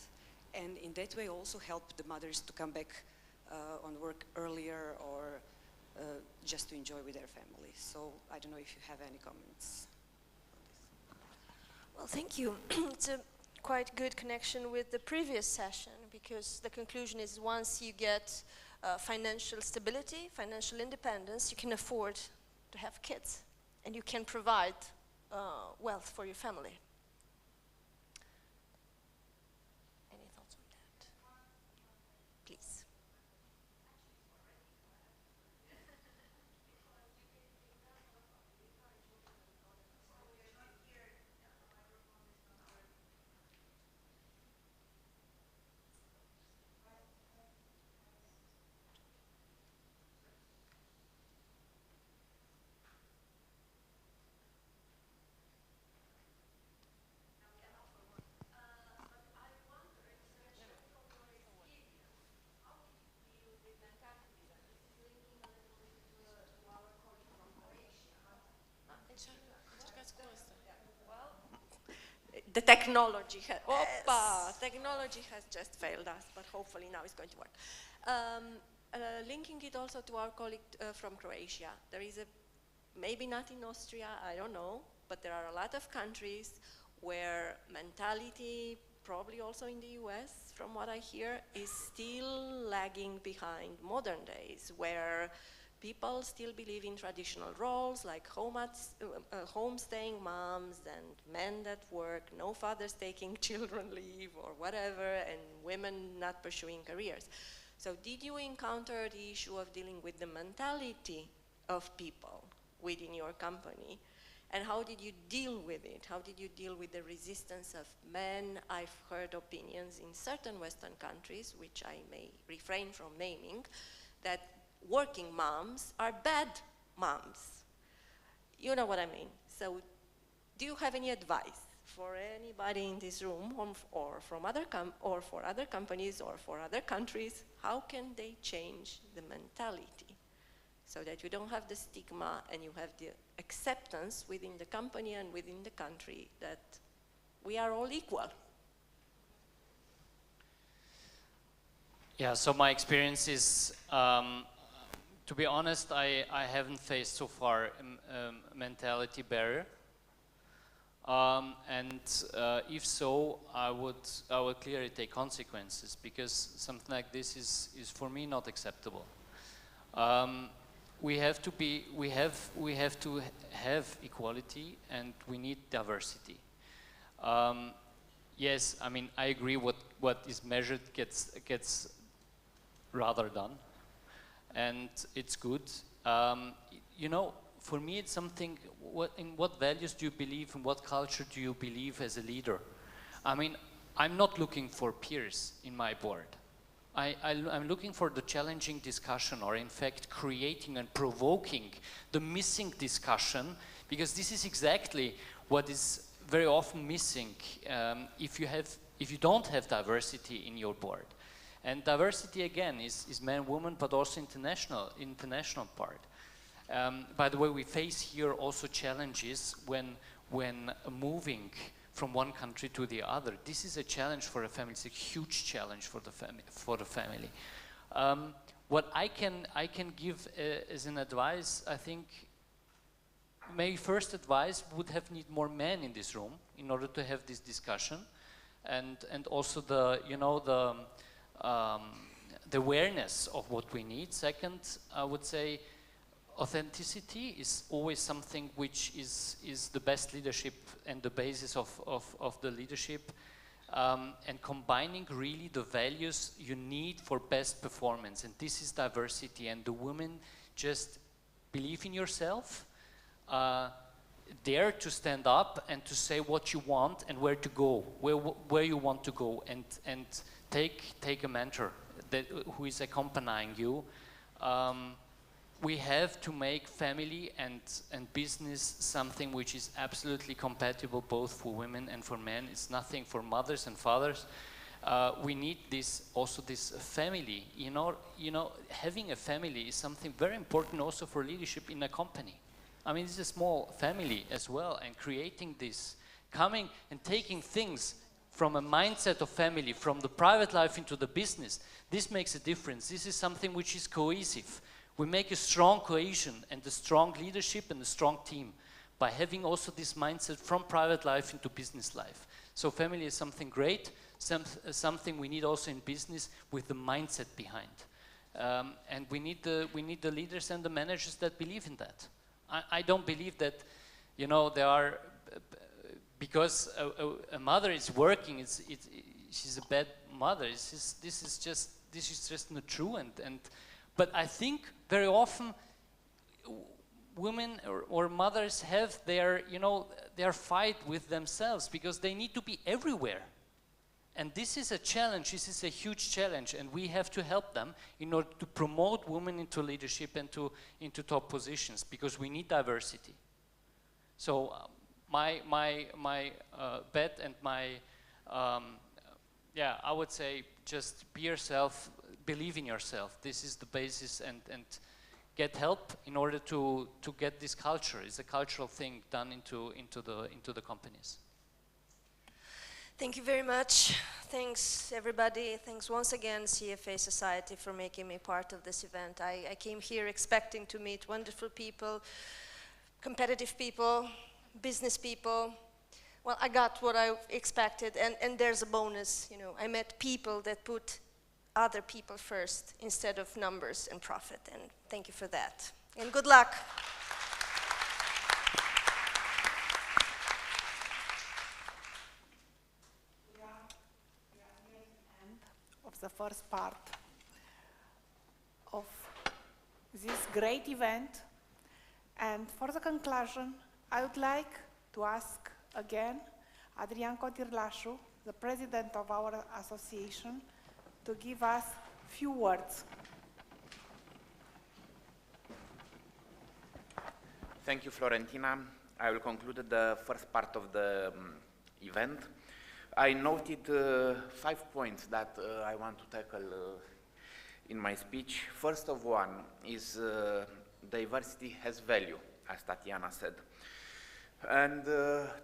Speaker 14: and in that way also help the mothers to come back on work earlier, or just to enjoy with their family. So I don't know if you have any comments on this.
Speaker 6: Well, thank you. It's a quite good connection with the previous session, because the conclusion is, once you get financial stability, financial independence, you can afford to have kids, and you can provide wealth for your family. Any thoughts on that? Please. the technology, technology has just failed us, but hopefully now it's going to work. Linking it also to our colleague from Croatia, there is a, maybe not in Austria, I don't know, but there are a lot of countries where mentality, probably also in the US, from what I hear, is still lagging behind modern days, where people still believe in traditional roles like home-staying moms and men that work, no fathers taking children leave or whatever, and women not pursuing careers. So did you encounter the issue of dealing with the mentality of people within your company? And how did you deal with it? How did you deal with the resistance of men? I've heard opinions in certain Western countries, which I may refrain from naming, that working moms are bad moms. You know what I mean. So do you have any advice for anybody in this room or from or for other companies or for other countries? How can they change the mentality so that you don't have the stigma and you have the acceptance within the company and within the country that we are all equal?
Speaker 11: Yeah, so my experience is, to be honest, I haven't faced so far a mentality barrier. If so, I would clearly take consequences, because something like this is for me not acceptable. We have to have equality, and we need diversity. Yes, I mean, I agree what is measured gets rather done, and it's good. You know, for me it's something, in what values do you believe, in what culture do you believe as a leader? I mean, I'm not looking for peers in my board. I'm looking for the challenging discussion, or in fact creating and provoking the missing discussion, because this is exactly what is very often missing if you don't have diversity in your board. And diversity again is man, woman, but also international part. By the way, we face here also challenges when moving from one country to the other. This is a challenge for a family. It's a huge challenge for the family. What I can give as an advice, I think, my first advice would have need more men in this room in order to have this discussion, and also the awareness of what we need. Second, I would say authenticity is always something which is the best leadership and the basis of the leadership, and combining really the values you need for best performance, and this is diversity. And the women just believe in yourself, dare to stand up and to say what you want and where to go, where you want to go, and take a mentor who is accompanying you. We have to make family and business something which is absolutely compatible both for women and for men. It's nothing for mothers and fathers. We need this family. You know, having a family is something very important also for leadership in a company. I mean, it's a small family as well, and creating this, coming and taking things from a mindset of family, from the private life into the business, this makes a difference. This is something which is cohesive. We make a strong cohesion and a strong leadership and a strong team by having also this mindset from private life into business life. So family is something great, something we need also in business with the mindset behind. And we need the leaders and the managers that believe in that. I don't believe that, you know, there are, because a mother is working, she's a bad mother. This is just not true. But I think very often women or mothers have their fight with themselves, because they need to be everywhere. And this is a challenge, this is a huge challenge, and we have to help them in order to promote women into leadership and into top positions, because we need diversity. So my bet and I would say just be yourself, believe in yourself. This is the basis, and get help in order to get this culture. It's a cultural thing done into the companies.
Speaker 6: Thank you very much. Thanks, everybody. Thanks once again, CFA Society, for making me part of this event. I came here expecting to meet wonderful people, competitive people, business people. Well, I got what I expected, and there's a bonus. You know, I met people that put other people first instead of numbers and profit, and thank you for that. And good luck.
Speaker 5: Of the first part of this great event, and for the conclusion, I would like to ask again Adrian Cotirlașu, the president of our association, to give us few words.
Speaker 15: Thank you, Florentina. I will conclude the first part of the event. I noted 5 points that I want to tackle in my speech. First of one is diversity has value, as Tatiana said. And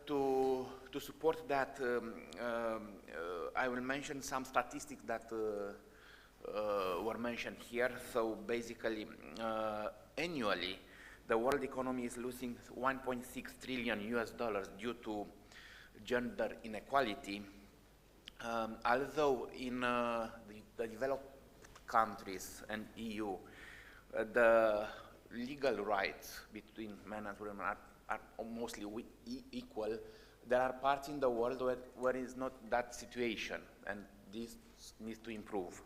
Speaker 15: to support that, I will mention some statistics that were mentioned here. So basically, annually, the world economy is losing 1.6 trillion US dollars due to gender inequality, although in the developed countries and EU, the legal rights between men and women are mostly equal. There are parts in the world where it's not that situation, and this needs to improve.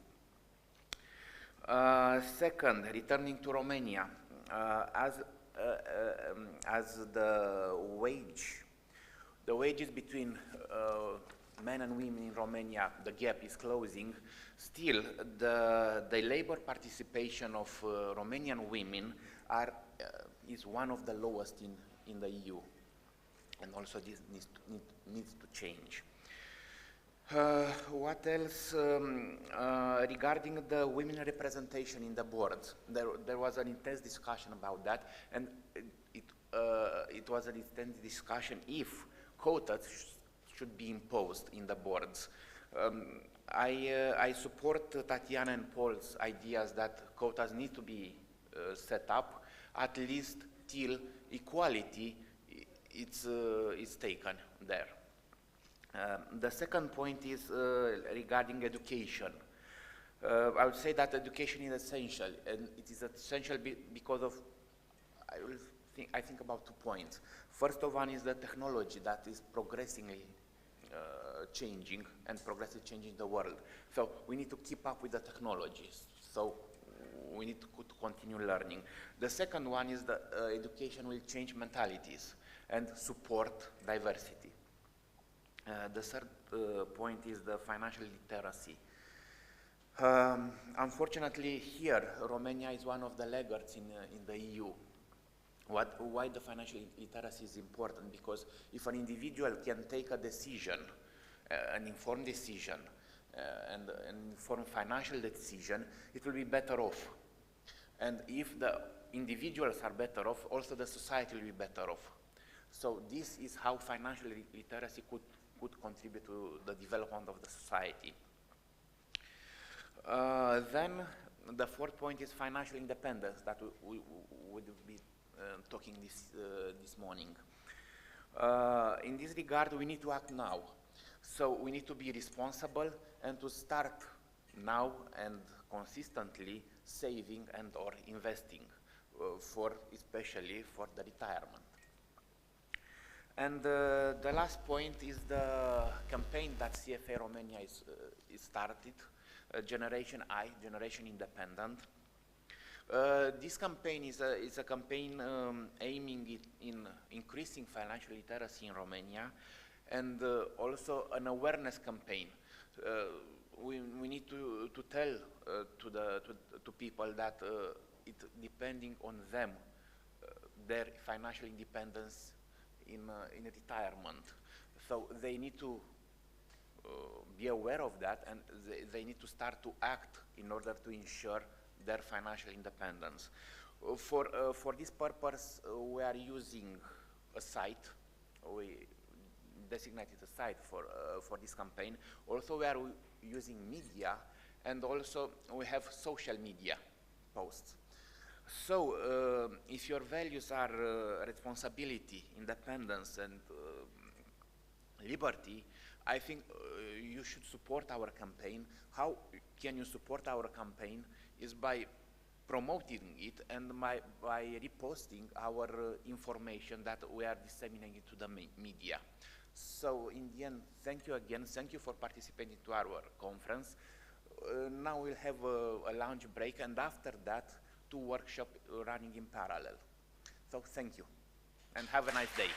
Speaker 15: Second, returning to Romania, as the wages between men and women in Romania, the gap is closing. Still, the labor participation of Romanian women is one of the lowest in the EU, and also this needs to change. What else? Regarding the women representation in the boards, there was an intense discussion about that, and it was an intense discussion if quotas should be imposed in the boards. I support Tatiana and Paul's ideas that quotas need to be set up, at least till equality is taken there. The second point is regarding education. I would say that education is essential, and it is essential because of, I think about 2 points. First of one is the technology that is progressively changing and progressively changing the world. So we need to keep up with the technologies. So we need to continue learning. The second one is that education will change mentalities and support diversity. The third point is the financial literacy. Unfortunately, here, Romania is one of the laggards in the EU. Why the financial literacy is important? Because if an individual can take a decision, an informed decision, and an informed financial decision, it will be better off. And if the individuals are better off, also the society will be better off. So this is how financial literacy could contribute to the development of the society. Then the fourth point is financial independence that we would be talking this morning. In this regard, we need to act now. So we need to be responsible and to start now and consistently saving and or investing especially for the retirement. And the last point is the campaign that CFA Romania is started, Generation I, Generation Independent. This campaign is a campaign aiming in increasing financial literacy in Romania, and also an awareness campaign. We need to tell to people that it's depending on them, their financial independence in retirement. So they need to be aware of that, and they need to start to act in order to ensure their financial independence. For this purpose, we are using a site. designated a site for this campaign. Also, we are using media, and also we have social media posts. So, if your values are responsibility, independence, and liberty, I think you should support our campaign. How can you support our campaign is by promoting it and by reposting our information that we are disseminating to the media. So in the end, thank you again. Thank you for participating to our conference. Now we'll have a lunch break, and after that, 2 workshops running in parallel. So thank you, and have a nice day.